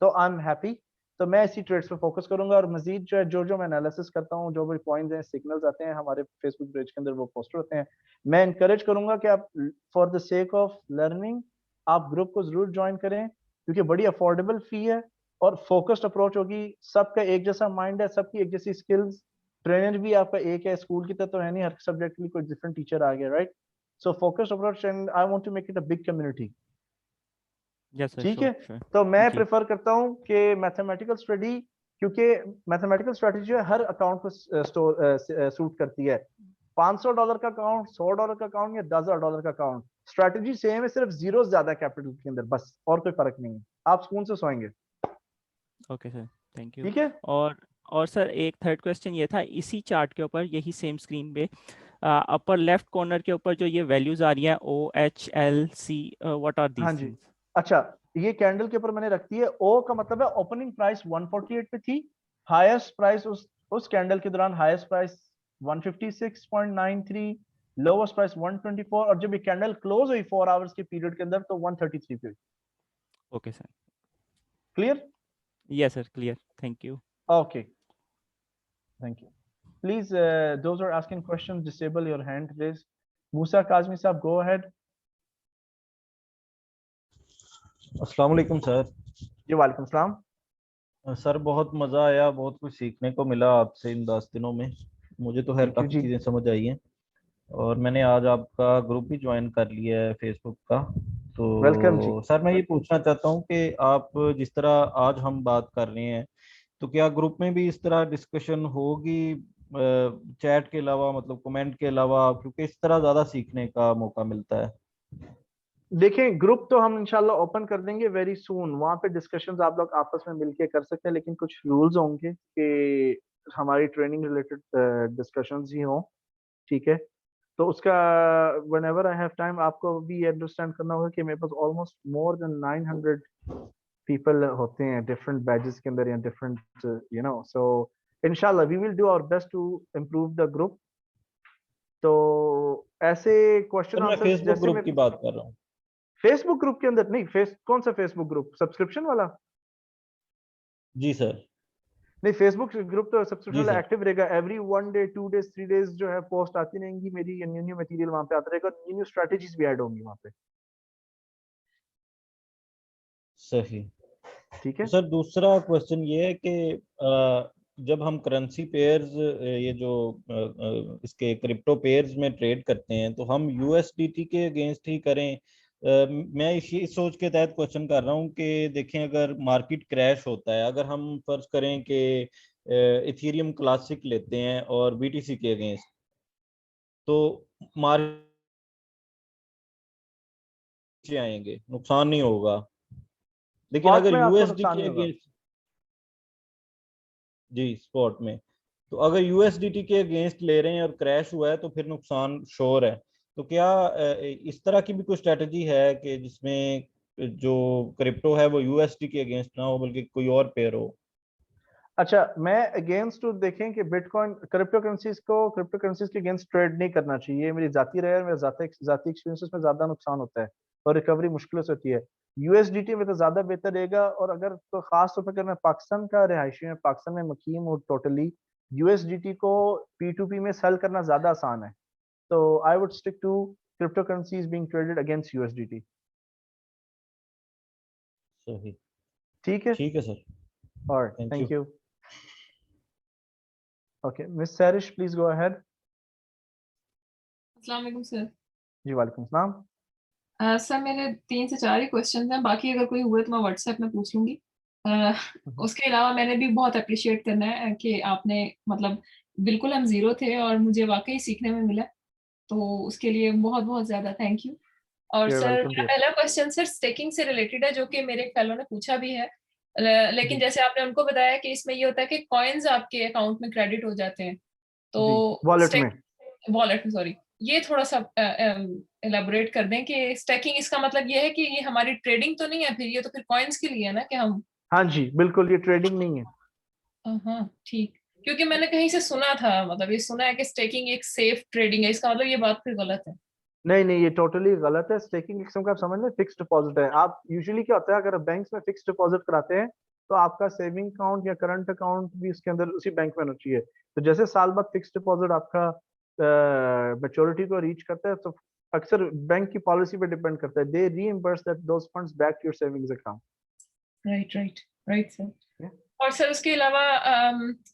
तो आई एम हैप्पी। तो मैं इसी ट्रेड्स पे फोकस करूंगा, और मजीद जो है, जो मैं एनालिसिस करता हूँ, जो भी पॉइंट्स हैं, सिग्नल्स आते हैं हमारे फेसबुक पेज के अंदर, वो पोस्ट होते हैं। मैं इंकरेज करूंगा कि आप for the sake of learning आप ग्रुप को जरूर ज्वाइन करें, क्योंकि बड़ी अफोर्डेबल फी है, और फोकस्ड अप्रोच होगी। सबका एक जैसा माइंड है, सबकी एक जैसी स्किल्स। ट्रेनर भी आपका एक है, स्कूल की तरह तो है नहीं, हर सब्जेक्ट के लिए कोई डिफरेंट टीचर आ गया, right? So focused approach, and I want to make it a big community. Yes sir, ठीक श्योर है, श्योर। तो मैं जी, प्रेफर करता हूं कि मैथमेटिकल स्टडी, क्योंकि मैथमेटिकल स्ट्रेटजी जो है हर अकाउंट को सूट करती है। $500 का अकाउंट, $100 का अकाउंट, या $10,000 का अकाउंट, स्ट्रेटजी सेम है, सिर्फ जीरो ज्यादा कैपिटल के अंदर, बस, और कोई फर्क नहीं है। आप सुकून से सोएंगे। Okay sir, thank you. ठीक है। और और सर एक थर्ड क्वेश्चन ये था, इसी चार्ट के ऊपर यही सेम स्क्रीन पे अपर लेफ्ट कॉर्नर के ऊपर जो ये वैल्यूज आ रही हैं, OHLC, व्हाट आर हाँ दीज जी। थिंग्स? अच्छा, ये कैंडल के ऊपर मैंने रख दी है। ओ का मतलब है ओपनिंग प्राइस 148 पे थी, हाईएस्ट प्राइस उस कैंडल के दौरान हाईएस्ट प्राइस 156.93, लोवेस्ट प्राइस 124, और जब ये कैंडल क्लोज हुई 4 आवर्स के पीरियड के अंदर, तो 133 पे। Okay sir. Clear? Yes sir, clear, thank you. Okay, thank you. Please, those are asking question disable your hand raise. Musa Kazmi साहब, गो अहेड। अस्सलाम वालेकुम सर। जी वालेकुम सलाम। सर बहुत मज़ा आया, बहुत कुछ सीखने को मिला आपसे इन 10 दिनों में। मुझे तो खैर थैंक यू काफ़ी जी। चीज़ें समझ आई हैं, और मैंने आज आपका ग्रुप भी ज्वाइन कर लिया है फेसबुक का। वेलकम जी। तो सर मैं ये पूछना चाहता हूँ कि आप जिस तरह आज हम बात कर रहे हैं, तो क्या ग्रुप में भी इस तरह डिस्कशन होगी, चैट के अलावा, मतलब कमेंट के अलावा, क्योंकि इस तरह ज़्यादा सीखने का मौका मिलता है। देखें, ग्रुप तो हम इंशाल्लाह ओपन कर देंगे वेरी सून। वहां पे डिस्कशंस आप लोग आपस में मिलके कर सकते हैं, लेकिन कुछ रूल्स होंगे कि हमारी ट्रेनिंग रिलेटेड डिस्कशंस ही हों, ठीक है? तो उसका व्हेनेवर आई हैव टाइम आपको भी अंडरस्टैंड करना होगा कि मेरे पास ऑलमोस्ट मोर देन 900 पीपल होते हैं डिफरेंट बैचेस के अंदर या डिफरेंट यू नो। सो इंशाल्लाह we will do our best to improve the group. तो ऐसे क्वेश्चन सर मैं आंसर्स फेसबुक जैसे ग्रुप मैं की बात कर रहा हूँ। फेसबुक ग्रुप के अंदर नहीं, कौन सा फेसबुक ग्रुप? सब्सक्रिप्शन वाला? जी सर। नहीं, फेसबुक ग्रुप तो सब्सक्रिप्शन जी वाला सर। एक्टिव रहेगा। एवरी 1 डे 2 डेज 3 डेज जो है पोस्ट आती रहेंगी मेरी, न्यू न्यू मटेरियल वहां पे आता रहेगा, न्यू न्यू स्ट्रेटेजीज भी ऐड होंगी वहां पे, सही। ठीक तो है? सर दूसरा क्वेश्चन ये है कि जब हम करेंसी पेयर्स ये जो इसके क्रिप्टो पेयर्स में ट्रेड करते हैं तो हम यूएसडीटी के अगेंस्ट ही करें। मैं इस सोच के तहत क्वेश्चन कर रहा हूँ कि देखें अगर मार्केट क्रैश होता है, अगर हम फर्ज करें कि इथेरियम क्लासिक लेते हैं और बीटीसी के अगेंस्ट, तो मार्केट आएंगे, नुकसान नहीं होगा। लेकिन स्पॉट अगर में आपको यूएसडी नुकसान के नहीं होगा। अगेंस्ट, जी स्पॉट में, तो अगर यूएसडीटी के अगेंस्ट ले रहे हैं और क्रैश हुआ है तो फिर नुकसान श्योर है। तो क्या इस तरह की भी कोई स्ट्रेटजी है कि जिसमें जो क्रिप्टो है वो यूएसडी के अगेंस्ट ना हो बल्कि कोई और पेयर हो? अच्छा, मैं अगेंस्ट टू देखें कि बिटकॉइन क्रिप्टो करेंसीज के अगेंस्ट ट्रेड नहीं करना चाहिए। ये मेरी जाती राय है, मेरा जाती एक्सपीरियंसेस में ज्यादा नुकसान होता है और रिकवरी मुश्किल से होती है। यूएसडीटी में तो ज्यादा बेहतर रहेगा। और अगर तो खास तौर पर अगर मैं पाकिस्तान का रिहायशी हूँ, पाकिस्तान में मुकीम हूँ टोटली, यूएसडीटी को P2P में सेल करना ज्यादा आसान है। तो I would stick to crypto currencies being traded against USDT. सही। ठीक है? ठीक है सर। और thank you. Thank you. Okay, miss Sarish please go ahead. अस्सलाम वालेकुम सर। जी वालेकुम सलाम। सर मेरे 3 से 4 ही क्वेश्चन हैं, बाकी अगर कोई हुए तो मैं व्हाट्सएप में पूछ लूंगी। अ, उसके अलावा मैंने भी बहुत अप्रिशिएट करना है कि आपने मतलब बिल्कुल हम जीरो थे और मुझे वाकई सीखने में मिला, तो उसके लिए बहुत बहुत ज्यादा थैंक यू। और You're सर welcome, मेरा dear. पहला क्वेश्चन सर स्टेकिंग से रिलेटेड है, जो कि मेरे एक फेलो ने पूछा भी है। लेकिन जी जैसे आपने उनको बताया कि इसमें ये होता है कि कॉइन्स आपके अकाउंट में क्रेडिट हो जाते हैं, तो जी, वॉलेट में। वॉलेट में सॉरी, ये थोड़ा सा एलाबोरेट कर दें कि स्टैकिंग इसका मतलब ये है कि ये हमारी ट्रेडिंग तो नहीं है, फिर ये तो फिर कॉइन्स के लिए है ना कि हम। हाँ जी, बिल्कुल, ये ट्रेडिंग नहीं है। हाँ ठीक, क्योंकि मैंने कहीं से सुना था, मतलब ये सुना है कि स्टेकिंग एक सेफ ट्रेडिंग है, इसका मतलब ये बात फिर गलत है। नहीं नहीं, ये टोटली गलत है। स्टेकिंग एक किस्म का आप समझ लें फिक्स डिपॉजिट है। आप यूजुअली क्या होता है, अगर बैंक्स में फिक्स डिपॉजिट कराते हैं तो आपका सेविंग अकाउंट या करंट अकाउंट भी उसके अंदर उसी बैंक में होना चाहिए। तो जैसे साल बाद फिक्स डिपॉजिट आपका मैच्योरिटी को रीच करता है, तो अक्सर बैंक की पॉलिसी पे डिपेंड करता है, they reimburse that those funds back to your savings account. Right right right sir. और सर उसके अलावा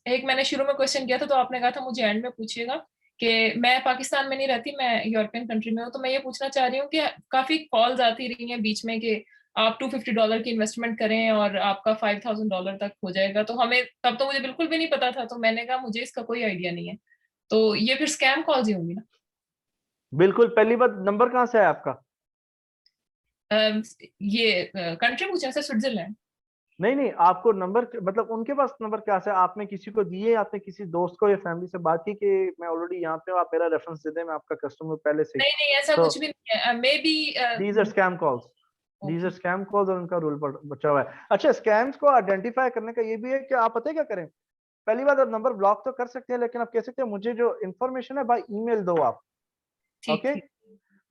एक मैंने शुरू में क्वेश्चन किया था, तो आपने कहा था मुझे एंड में पूछिएगा कि मैं पाकिस्तान में नहीं रहती, मैं यूरोपियन कंट्री में हूँ, तो मैं ये पूछना चाह रही हूँ कि काफी कॉल्स आती रही हैं बीच में कि आप $250 की इन्वेस्टमेंट करें और आपका $5,000 तक हो जाएगा। तो हमें तब तो मुझे बिल्कुल भी नहीं पता था, तो मैंने कहा मुझे इसका कोई आइडिया नहीं है, तो ये फिर स्कैम कॉल्स ही होंगी ना? बिल्कुल। पहली बात, नंबर कहाँ से है आपका? ये कंट्री पूछा सर, स्विट्जरलैंड। नहीं नहीं, आपको नंबर मतलब उनके पास नंबर क्या से? आपने किसी को दिए, आपने किसी दोस्त को या फैमिली से बात की कि मैं ऑलरेडी यहाँ पे हूँ, आप मेरा रेफरेंस दे दें, मैं आपका कस्टमर पहले से ही? नहीं नहीं, ऐसा तो कुछ भी नहीं है, maybe. These are scam calls. These are okay. Scam calls और उनका रूल बचा हुआ है। अच्छा, स्कैम्स को आइडेंटिफाई करने का ये भी है कि आप पता है क्या करें? पहली बात, आप नंबर ब्लॉक तो कर सकते हैं, लेकिन आप कह सकते हैं मुझे जो इन्फॉर्मेशन है बाय ईमेल दो आप। ठीक ओके? ठीक।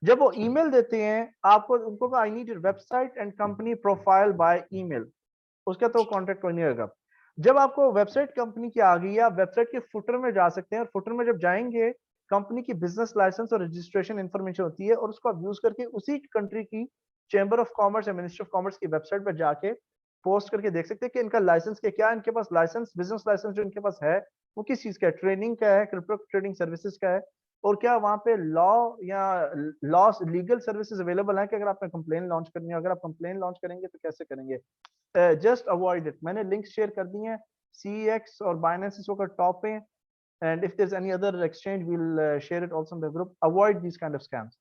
जब वो ईमेल देते हैं आपको, उनको I need website and company profile by email, उसका तो कांटेक्ट कोई नहीं होगा। जब आपको वेबसाइट कंपनी की आ गई है, आप वेबसाइट के फुटर में जा सकते हैं, और फुटर में जब जाएंगे, कंपनी की बिजनेस लाइसेंस और रजिस्ट्रेशन इंफॉर्मेशन होती है, और उसको आप यूज करके उसी कंट्री की चैम्बर ऑफ कॉमर्स या मिनिस्ट्री ऑफ कॉमर्स की वेबसाइट पर जाके पोस्ट करके देख सकते हैं कि इनका लाइसेंस के क्या है, इनके पास लाइसेंस, बिजनेस लाइसेंस जो इनके पास है वो किस चीज का है, ट्रेनिंग का है, क्रिप्टो ट्रेडिंग सर्विसेज का है, और क्या वहां पे लॉ या लॉ लीगल सर्विसेज अवेलेबल है कि अगर आपने कंप्लेन लॉन्च करनी है, अगर आप कंप्लेन लॉन्च करेंगे तो कैसे करेंगे। Just avoid it. मैंने लिंक शेयर कर दी हैं, CEX और Binance इस वक्त टॉप पे, and if there's any other exchange we'll share it also in the group. Avoid these kind of scams.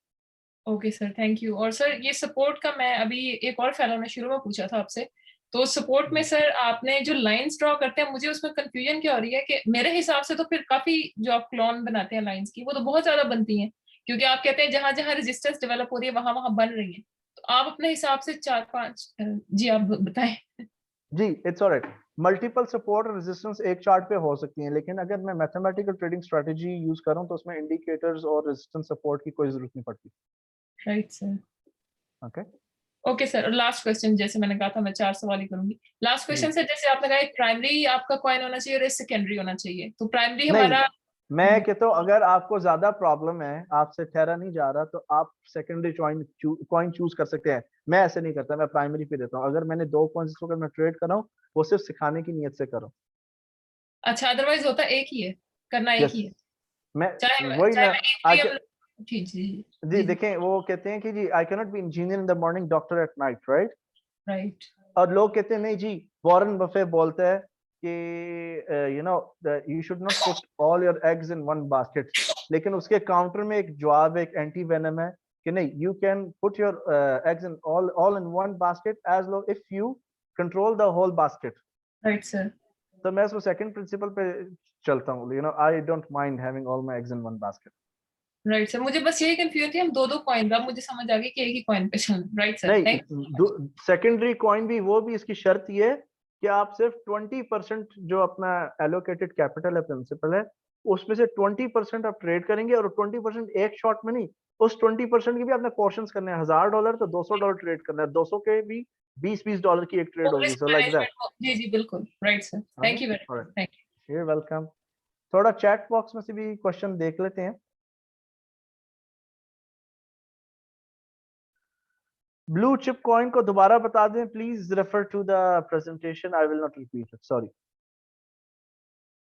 Okay sir, thank you. और सर ये support का मैं अभी एक और फेलो ने शुरू में पूछा था आपसे, तो सपोर्ट में सर आपने जो लाइंस ड्रॉ करते हैं, मुझे उसमें कंफ्यूजन क्या हो रही है कि मेरे हिसाब से तो फिर काफी जो आप क्लोन बनाते हैं लाइंस की, वो तो बहुत ज्यादा बनती हैं, क्योंकि आप कहते हैं जहां जहां रेजिस्टेंस डेवलप हो रही है वहां वहां बन रही है। तो आप अपने हिसाब से 4-5 जी आप बताएं। जी, इट्स ऑलराइट। मल्टीपल सपोर्ट और रेजिस्टेंस एक चार्ट पे हो सकती हैं, लेकिन अगर मैं मैथमेटिकल ट्रेडिंग स्ट्रेटजी यूज करूं तो उसमें इंडिकेटर्स और रेजिस्टेंस सपोर्ट की कोई जरूरत नहीं पड़ती। Right sir. Okay okay sir, और लास्ट क्वेश्चन, जैसे मैंने कहा था मैं 4 सवाल ही करूंगी। लास्ट जी। क्वेश्चन सर, जैसे आपने कहा एक प्राइमरी आपका कॉइन होना चाहिए और एक सेकेंडरी होना चाहिए, तो प्राइमरी नहीं, हमारा मैं कहता हूँ अगर आपको ज्यादा प्रॉब्लम है, आपसे ठहरा नहीं जा रहा, तो आप सेकेंडरी कॉइन चूज कर सकते हैं। मैं ऐसे नहीं करता, मैं प्राइमरी पे देता हूँ। अगर मैंने 2 कॉइन्स को अगर मैं ट्रेड कर रहा हूँ, वो सिर्फ सिखाने की नीयत से करो। अच्छा, अदरवाइज होता एक ही है, करना एक यस, ही है, मैं वही चाहे ना। मैं आई इथेरियम। जी जी जी, जी। देखें वो कहते हैं कि जी I can not be engineer in the morning, doctor at night, right. Right. और लोग कहते हैं नहीं जी, वॉरेन बफे बोलता है कि you know you should not put all your eggs in one basket, लेकिन उसके काउंटर में एक जवाब, एक एंटी वेनम है कि नहीं, you can put your eggs in all in one basket as long if you control the whole basket. Right sir. तो मैं उसको सेकंड प्रिंसिपल पे चलता हूँ, you know, I don't mind having all my eggs in one basket. Right sir, मुझे बस यही confusion थी, हम दो दो कॉइन, अब मुझे समझ आ गई कि एक ही कॉइन पे चलना। राइट सर, नहीं, थैंक यू। सेकेंडरी कॉइन भी, वो भी इसकी शर्त ये है कि आप सिर्फ 20% जो अपना एलोकेटेड कैपिटल है, प्रिंसिपल है, उसमें से 20% आप ट्रेड करेंगे, और 20% एक शॉट में नहीं, उस 20% के भी आपने पोर्शंस करने हैं। $1000 तो $200 ट्रेड करना है, 200 के भी $20 की एक ट्रेड होगी। Risk so like that. Management को, जी जी बिल्कुल, right sir, thank you very much, thank you. You welcome. थोड़ा चैट बॉक्स में से भी क्वेश्चन देख लेते हैं। ब्लू चिप कॉइन को दोबारा बता दें please, refer to the presentation, I will not repeat it, sorry.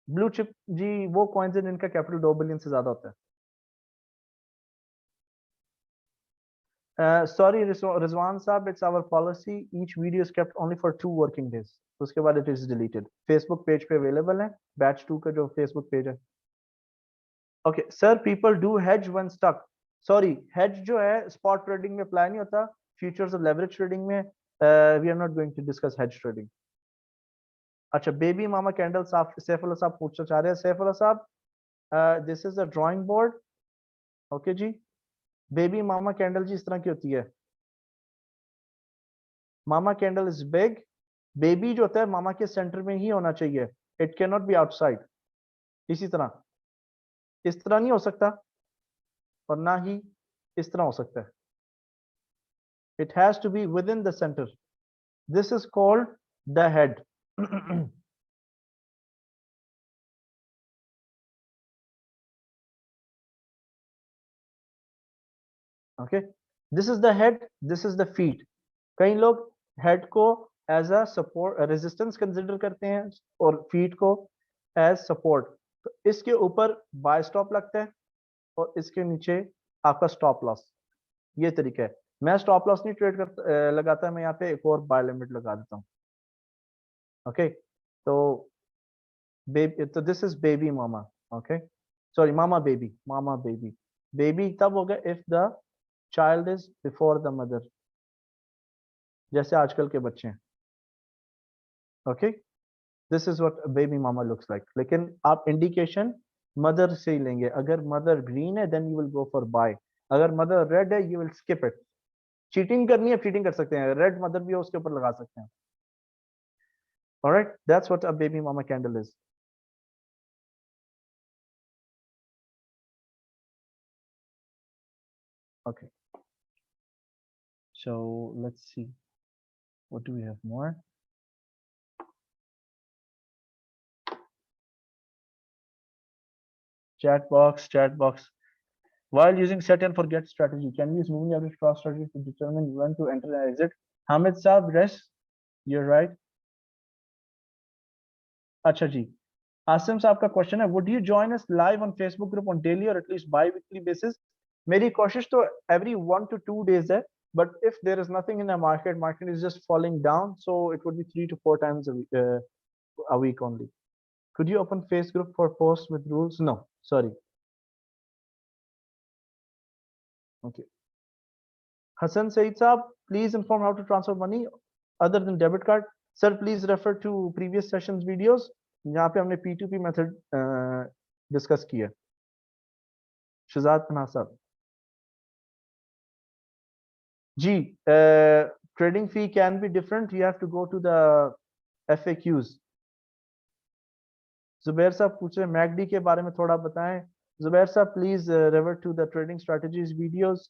Blue chip जी वो कॉइन्स हैं जिनका कैपिटल 2 बिलियन से ज्यादा होता है। सॉरी रिजवान साहब, it's our policy each video is kept only for 2 working days, उसके बाद it is deleted. Facebook page पे अवेलेबल है, बैच 2 का जो फेसबुक पेज है। Okay sir, people do hedge when stuck. Sorry, hedge जो है स्पॉट ट्रेडिंग में अप्लाई नहीं होता, फ्यूचर्स और लेवरेज ट्रेडिंग में। We are not going to discuss hedge trading. अच्छा, बेबी मामा कैंडल साहब, सैफुल्लाह साहब पूछना चाह रहे हैं। सैफुल्लाह साहब, this is a drawing board. Okay जी, बेबी मामा कैंडल जी इस तरह की होती है। Mama candle is big, baby जो होता है मामा के सेंटर में ही होना चाहिए, it can not B outside. इसी तरह इस तरह नहीं हो सकता, और ना ही इस तरह हो सकता है। It has to be within the centre, this is called the head. Okay, this is the head, this is the feet. कई लोग हेड को as a support resistance consider करते हैं, और फीट को एज सपोर्ट। तो इसके ऊपर बाय स्टॉप लगता है, और इसके नीचे आपका स्टॉप लॉस। ये तरीका है। मैं स्टॉप लॉस नहीं ट्रेड कर लगाता, मैं यहाँ पे एक और बाय लिमिट लगा देता हूँ। ओके, तो बेबी, तो this is baby mama. Okay, sorry, mama baby, mama baby. Baby तब होगा if the child is before the mother, जैसे आजकल के बच्चे हैं। Okay, this is what baby mama looks like. लेकिन आप इंडिकेशन मदर से ही लेंगे। अगर मदर ग्रीन है then you will go for buy, अगर मदर रेड है you will skip it. Cheating करनी है, चीटिंग कर सकते हैं, रेड मदर भी हो उसके ऊपर लगा सकते हैं। Alright, that's what a baby mama candle is. Okay, so let's see, what do we have more? Chat box. While using set and forget strategy, can we use moving average cross strategy to determine when to enter and exit? Hamid Saab, yes, you're right. अच्छा जी, आसिम साहब का question है, would you join us live on Facebook group on daily or at least bi-weekly basis? मेरी कोशिश तो every 1 to 2 days है, but if there is nothing in the market is just falling down, so it would be 3 to 4 times a week only. Could you open Facebook group for posts with rules? No, sorry. Okay. Hassan Said Saab, please inform how to transfer money other than debit card. Sir, please refer to previous sessions videos. यहाँ पे हमने P2P method discuss किया. Shazad Panah साहब. जी, trading fee can be different. You have to go to the FAQs. Zubair साहब पूछ रहे हैं MACD के बारे में थोड़ा बताएं. Zubair साहब, please revert to the trading strategies videos.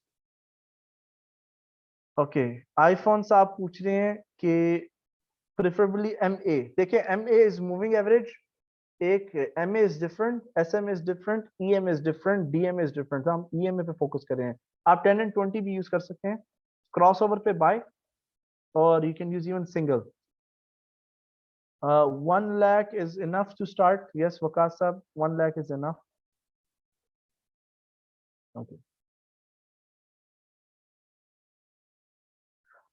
Okay, iPhone साहब पूछ रहे हैं कि preferably MA. देखिए MA is moving average. एक MA is different, SMA is different, EM is different, DM is different. तो हम EMA पे फोकस कर रहे हैं. आप 10 and 20 भी यूज कर सकते हैं. Crossover पे buy, or you can use even single. 1 lakh is enough to start. Yes, Waqas sab, 1 lakh is enough. Okay.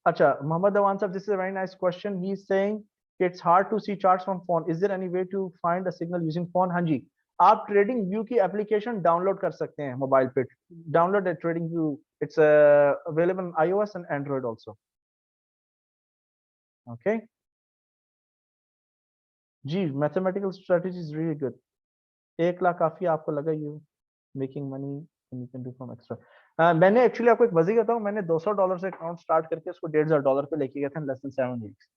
Acha, Muhammad Awan sab, this is a very nice question. He's saying it's hard to see charts from phone. Is there any way to find a signal using phone? हाँ जी, आप trading view की application download कर सकते हैं mobile पे. Download trading view. It's available on iOS and Android also. Okay. जी, mathematical strategy is really good. 1 lakh काफी आपको लगा you making money and you can do from extra. मैंने एक्चुअली आपको एक वज़ी कहता हूँ, मैंने $200 से अकाउंट स्टार्ट करके उसको $1,500 पे लेके गया था in less than 7 weeks.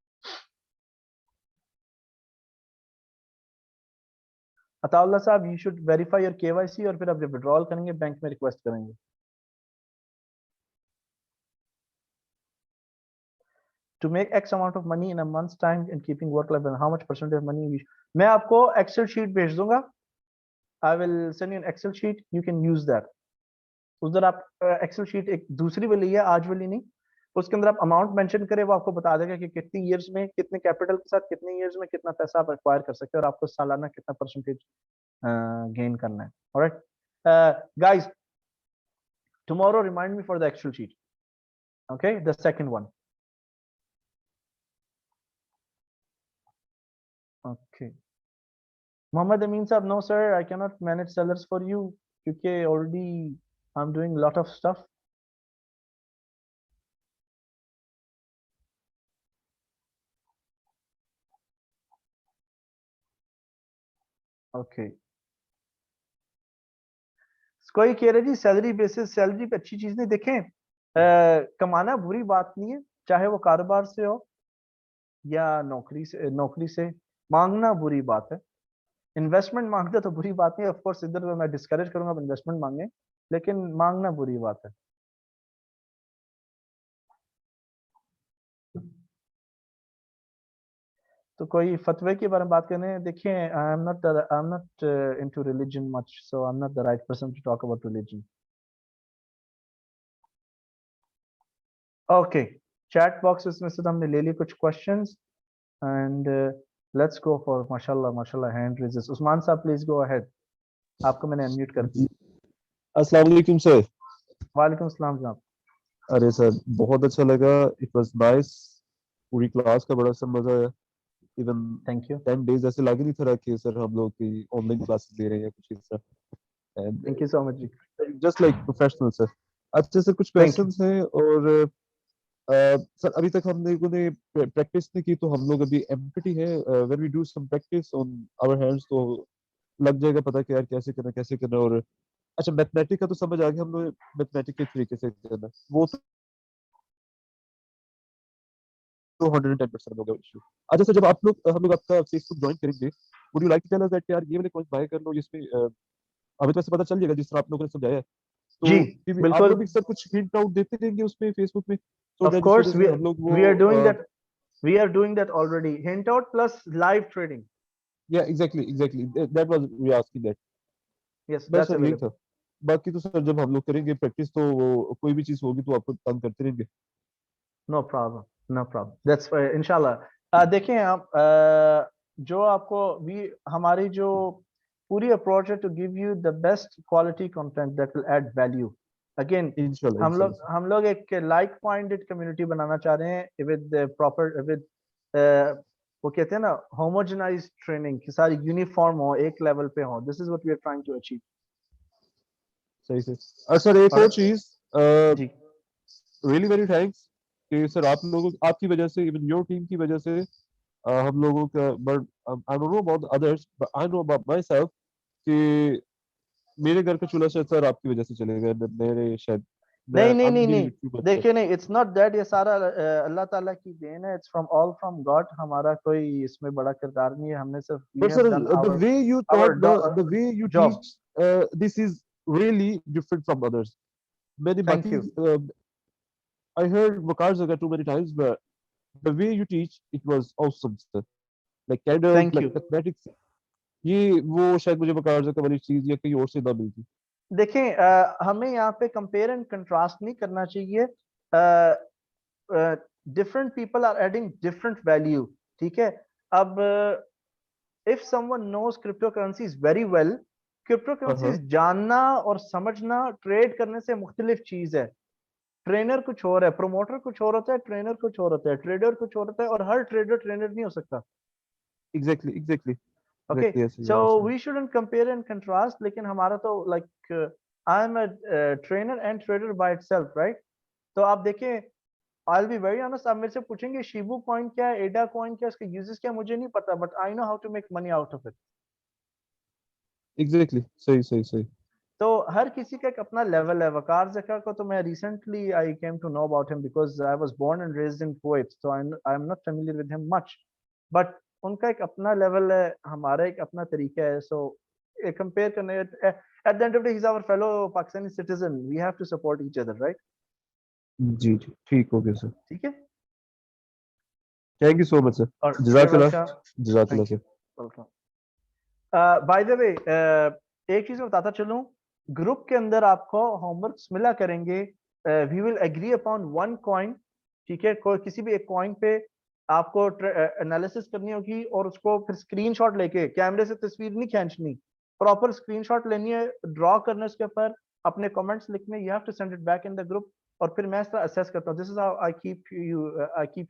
Ataullah साहब, you should verify your KYC और फिर आप जब विड्रॉल करेंगे बैंक में रिक्वेस्ट करेंगे. To make X amount of money in a month's time and keeping work life balance, how much percentage of money we? मैं आपको Excel sheet भेज दूंगा. I will send you an Excel sheet. You can use that. उधर आप Excel sheet एक दूसरी वाली है, आज वाली नहीं. उसके अंदर आप अमाउंट मेंशन करें, वो आपको बता देगा कि कितनी इयर्स में कितने कैपिटल के साथ कितने इयर्स में कितना पैसा आप एक्वायर कर सकते हैं और आपको सालाना कितना परसेंटेज गेन करना है. Alright guys, tomorrow remind me for the Excel sheet. Okay, the second one. Okay. Muhammad Amin sahab, no sir, I cannot manage sellers for you because already I'm doing a lot of stuff. Okay. कोई कह रहे जी salary basis, salary पे अच्छी चीज नहीं. देखें, कमाना बुरी बात नहीं है, चाहे वो कारोबार से हो या नौकरी से. मांगना बुरी बात है. इन्वेस्टमेंट मांगते तो बुरी बात नहीं. ऑफ कोर्स इधर मैं डिस्करेज करूंगा आप इन्वेस्टमेंट मांगे, लेकिन मांगना बुरी बात है. तो कोई फतवे के बारे में बात करने. देखिए, I am not into religion much, so I am not the right person to talk about religion. Okay, chat box में से हमने ले लिए कुछ questions and let's go for माशाल्लाह हैंड रेजेस. उस्मान साहब, प्लीज गो अहेड. आपको मैंने अनम्यूट कर दिया. अस्सलाम वालेकुम सर. वालेकुम अस्सलाम जनाब. अरे सर, बहुत अच्छा लगा. It was nice. पूरी क्लास का बड़ा सा मजा आया. Even thank you. 10 डेज ऐसे लग ही नहीं था कि सर हम लोग की ऑनलाइन क्लासेस ले रहे हैं कुछ इस तरह. And thank you so much जी. Just like professional sir. अच्छा सर, कुछ क्वेश्चंस हैं और सर अभी तक हम लोगों ने प्रैक्टिस नहीं की, तो हम लोग अभी एम्प्टी है. When we do some practice on our hands तो लग जाएगा पता कि यार कैसे करना. और अच्छा, मैथमेटिक्स का तो समझ आ गया, हम लोग मैथमेटिक्स के तरीके से करना वो तो 110% होगा इशू. अच्छा सर, जब हम लोग आपका फेसबुक ज्वाइन करेंगे, would you like to tell us that यार ये वाले कॉइंस बाय कर लो, जिसमें हमें तो ऐसे पता चल जाएगा जिस तरह आप लोगों ने समझाया है. तो जी, आप बिल्कुल. लोग भी सर कुछ हिंट आउट देते रहेंगे उसमें फेसबुक में, Of course, हम लोग वो we are doing that. We are doing that already. Hint out plus live trading. या exactly that was we asking that. Yes, बस that's सर यही available. था. बाकी तो सर जब हम लोग करेंगे प्रैक्टिस तो वो कोई भी चीज होगी तो आपको तंग करते रहेंगे. No problem. No problem. That's inshallah. देखें आप, जो आपको हमारी जो पूरी अप्रोच है to give you the best quality content that will add value. Again इंशाल्लाह हम लोग एक लाइक माइंडेड कम्युनिटी बनाना चाह रहे हैं विद प्रॉपर विद वो कहते हैं ना होमोजेनाइज्ड ट्रेनिंग की सारी यूनिफॉर्म हो, एक लेवल पे हो. This is what we are trying to achieve. सही से. सर एक और चीज, जी रियली वेरी थैंक्स कि सर आप लोगों आपकी वजह से, इवन योर टीम की वजह से हम लोगों का, but I don't know about others but I know about my self कि मेरे घर का चूल्हा शायद सर आपकी वजह से चलेगा, मेरे शायद मैं नहीं नहीं I'm नहीं dealing नहीं, with too much stuff. देखिए नहीं, इट्स नॉट दैट, ये सारा अल्लाह ताला की देन है, it's from all from God, हमारा कोई इसमें बड़ा किरदार नहीं है, हमने सिर्फ we But have sir, done the way you our taught, the way you job. teach, this is really different from others. मैंने थैंक बाकी you. I heard Waqar Zaga too many times, but the way you teach, it was awesome, sir. Like candles, thank like you. mathematics. ये वो शायद मुझे वकार जका वाली चीज या कहीं और से ना मिलती. देखें हमें यहाँ पे कंपेयर एंड कंट्रास्ट नहीं करना चाहिए. Different people are adding different value. ठीक है. अब if someone knows crypto currencies very well, crypto currencies जानना और समझना ट्रेड करने से मुख्तलिफ चीज है. ट्रेनर कुछ और है, प्रोमोटर कुछ और होता है, ट्रेनर कुछ और होता है, ट्रेडर कुछ और होता है, और हर ट्रेडर ट्रेनर नहीं हो सकता. Exactly, exactly. Okay, Exactly, yes, so yes, we shouldn't compare and contrast. लेकिन हमारा तो like I'm a trainer and trader by itself, right? तो आप देखें, I'll be very honest, आप मेरे से पूछेंगे शिबू कॉइन क्या है, एडा कॉइन क्या है, इसके यूजेस क्या, मुझे नहीं पता, but I know how to make money out of it. exactly. सही सही सही. तो हर किसी का एक अपना लेवल है. वकार ज़का को तो मैं recently I came to know about him because I was born and raised in Kuwait, so I'm not familiar with him much, but उनका एक अपना लेवल है, हमारा एक अपना तरीका है. So कंपेयर करने, at the end of the day he's our fellow Pakistani citizen, we have to support each other, right? जी जी ठीक हो गया सर. ठीक है. Thank you so much sir. और Jazakallah. welcome. Jazakallah Thank you. sir. Welcome. By the way, एक चीज मैं बताता चलूं, ग्रुप के अंदर आपको होमवर्क्स मिला करेंगे. We will agree upon one coin. ठीक है. कोई किसी भी एक कॉइन पे आपको एनालिसिस करनी होगी और उसको फिर स्क्रीनशॉट लेके, कैमरे से तस्वीर नहीं खींचनी, प्रॉपर स्क्रीनशॉट लेनी है, ड्रॉ करना है उसके ऊपर, अपने कमेंट्स लिखने, you have to send it back in the group, और फिर मैं इसका असेस करता हूँ. This is how I keep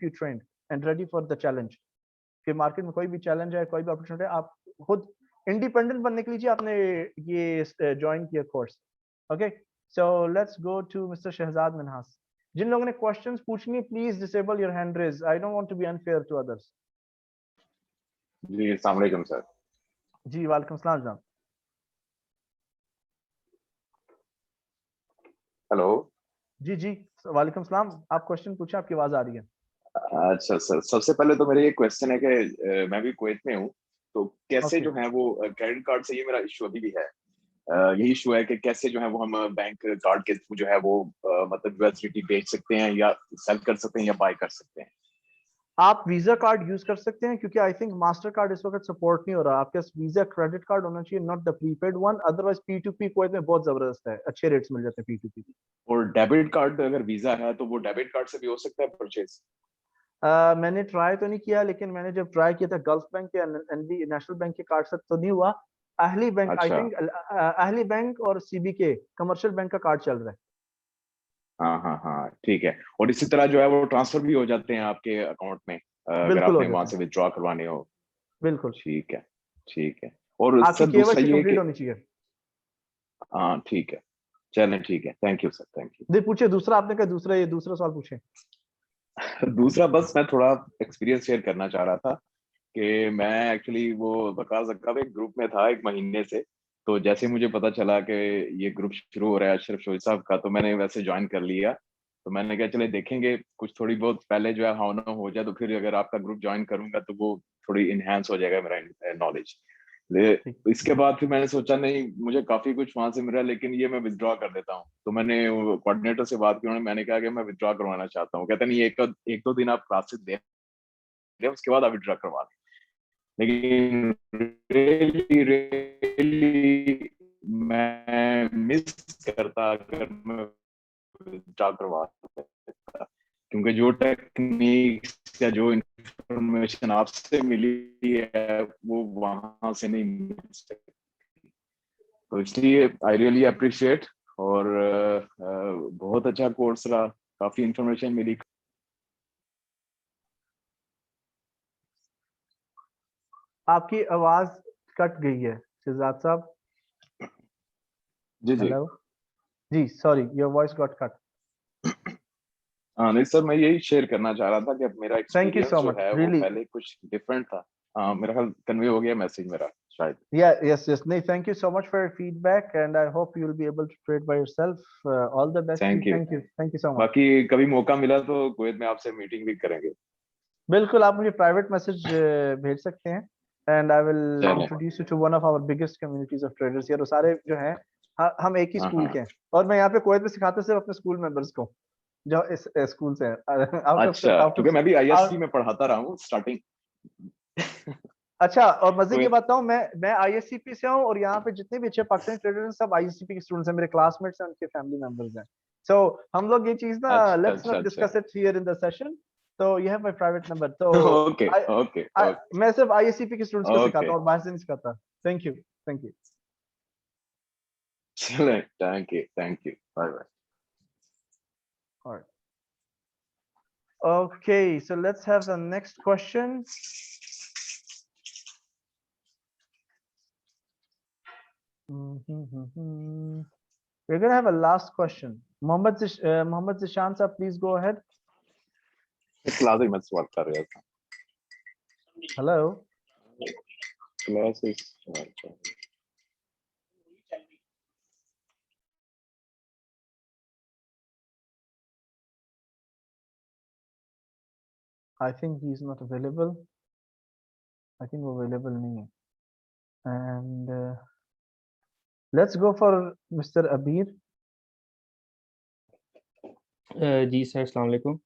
you trained and ready for the challenge. कि मार्केट में कोई भी चैलेंज है, कोई भी अपॉर्चुनिटी है, आप खुद इंडिपेंडेंट बनने के लिए आपने ये ज्वाइन किया course. Okay, so let's go to mister Shahzad Minhas. जिन लोगों ने क्वेश्चंस पूछनी, please disable your hand raise. I don't want to be unfair to others. जी अस्सलाम वालेकुम सर. जी वालेकुम सलाम जनाब. हेलो. जी जी वालेकुम सलाम. आप क्वेश्चन पूछे, आपकी आवाज आ रही है. अच्छा सर, सबसे पहले तो मेरा ये क्वेश्चन है कि मैं भी कुवैत में हूँ, तो कैसे Okay. जो है वो क्रेडिट कार्ड से, ये मेरा इशू अभी भी है, यही इशू है कि कैसे जो है वो हम बैंक कार्ड के थ्रू जो है वो मतलब यूएसडीटी बेच सकते हैं या सेल कर सकते हैं या बाय कर सकते हैं. आप वीजा कार्ड यूज कर सकते हैं, क्योंकि आई थिंक मास्टर कार्ड इस वक्त सपोर्ट नहीं हो रहा. आपके पास वीजा क्रेडिट कार्ड होना चाहिए, not the prepaid one. Otherwise P2P Kuwait में बहुत जबरदस्त है, अच्छे रेट्स मिल जाते हैं P2P. और डेबिट कार्ड अगर वीजा है तो वो डेबिट कार्ड से भी हो सकता है परचेज? मैंने ट्राई तो नहीं किया, लेकिन मैंने जब ट्राई किया था गल्फ बैंक के, एनबी नेशनल बैंक के कार्ड से तो नहीं हुआ. अहली बैंक, आई अच्छा. थिंक अहली बैंक और सीबीके कमर्शियल बैंक का कार्ड चल रहा है. हाँ हाँ हाँ ठीक है. और इसी तरह जो है वो ट्रांसफर भी हो जाते हैं आपके अकाउंट में अगर बिल्कुल हो आपने वहां जाता से है. विथड्रॉ करवाने हो. बिल्कुल. ठीक है. ठीक है. और आपकी सर दूसरा केवाईसी ये कंप्लीट कि होनी चाहिए. हाँ ठीक है, चलें ठीक है. Thank you sir, thank you. जी पूछे दूसरा, आपने कहा दूसरा, ये दूसरा सवाल पूछे. दूसरा बस मैं थोड़ा एक्सपीरियंस शेयर करना चाह रहा था कि मैं एक्चुअली वो वकार ज़क्का एक ग्रुप में था 1 महीने से. तो जैसे मुझे पता चला कि ये ग्रुप शुरू हो रहा है अशरफ शोई साहब का, तो मैंने वैसे ज्वाइन कर लिया. तो मैंने कहा चले देखेंगे, कुछ थोड़ी बहुत पहले जो है हाउ ना हो जाए, तो फिर अगर आपका ग्रुप ज्वाइन करूंगा तो वो थोड़ी इनहेंस हो जाएगा मेरा नॉलेज. इसके बाद फिर मैंने सोचा नहीं, मुझे काफी कुछ वहां से मिला, लेकिन ये मैं विथड्रॉ कर देता हूँ. तो मैंने कोऑर्डिनेटर से बात की, उन्होंने, मैंने कहा कि मैं विथड्रॉ करवाना चाहता हूँ. कहते नहीं, एक दो दिन आप क्लासेस दे, उसके बाद आप विथड्रॉ करवा दें. लेकिन रियली मैं मिस करता अगर मैं विथड्रॉ करवा देता, क्योंकि जो टेक्निक्स या जो इंफॉर्मेशन आपसे मिली है वो वहां से नहीं मिल सकती. तो इसलिए आई रियली अप्रिशिएट. और बहुत अच्छा कोर्स रहा, काफी इंफॉर्मेशन मिली. आपकी आवाज कट गई है शहजाद साहब. जी जी. हेलो जी, sorry, your voice got cut. हाँ नहीं सर, मैं यही शेयर करना चाह रहा था कि अब मेरा Thank you एक्सपीरियंस so जो much. है वो Really. पहले कुछ डिफरेंट था। मेरा ख्याल कन्वे हो गया मैसेज मेरा शायद। Yeah, yes. No, thank you so much for your feedback, and I hope you'll be able to trade by yourself. All the best. Thank you. Thank you so much. बाकी कभी मौका मिला तो Kuwait में आपसे meeting भी करेंगे। बिल्कुल, आप मुझे प्राइवेट मैसेज भेज सकते हैं, and I will चलें। introduce you to one of our biggest communities of traders here. वो सारे जो हैं, हम एक ही हाँ, स्कूल हाँ। के हैं, और मैं यहाँ पे कुवैत में सिखाता सिर्फ अपने स्कूल मेंबर्स को, जो इस स्कूल से हैं। अच्छा, क्योंकि मैं भी आईएससी में पढ़ाता रहा हूँ स्टार्टिंग। अच्छा, और मजे की कुवैत। बात बताऊं, मैं आईएससीपी से हूं, और यहाँ पे जितने भी अच्छे पाकिस्तानी ट्रेडर हैं सब आईएससीपी के स्टूडेंट्स हैं, मेरे क्लासमेट्स हैं, उनके फैमिली मेंबर्स हैं। सो हम लोग ये चीज ना, अच्छा, लेट्स अच्छा, not discuss it here in the session. तो you have my private number. तो ओके, ओके, ओके, मैं सिर्फ आईएससीपी के स्टूडेंट्स को सिखाता ओके। हूँ और बाहर से नहीं सिखाता। Thank you. चलें, thank you, bye bye. Alright. Okay, so let's have the next question. We're gonna have a last question. Mohammed Zishan sir, please go ahead. Class में सवाल कर रहा था। Hello. Class I think he's not available. I think वो available नहीं है. And let's go for Mr. Abir. जी sir, अस्सलाम वालेकुम।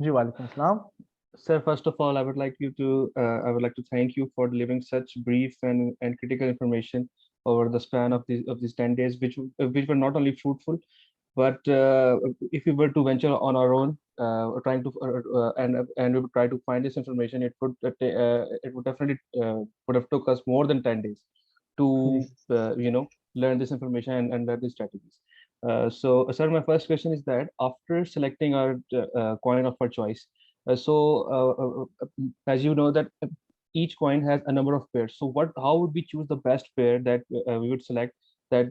जी वालेकुम सलाम. Sir, first of all, I would like to thank you for delivering such brief and critical information over the span of these 10 days, which were not only fruitful, but if we were to venture on our own, trying to and we would try to find this information, it would definitely would have took us more than 10 days to learn this information and learn these strategies. So, sir, my first question is that after selecting our coin of our choice, as you know that each coin has a number of pairs. So how would we choose the best pair that we would select, that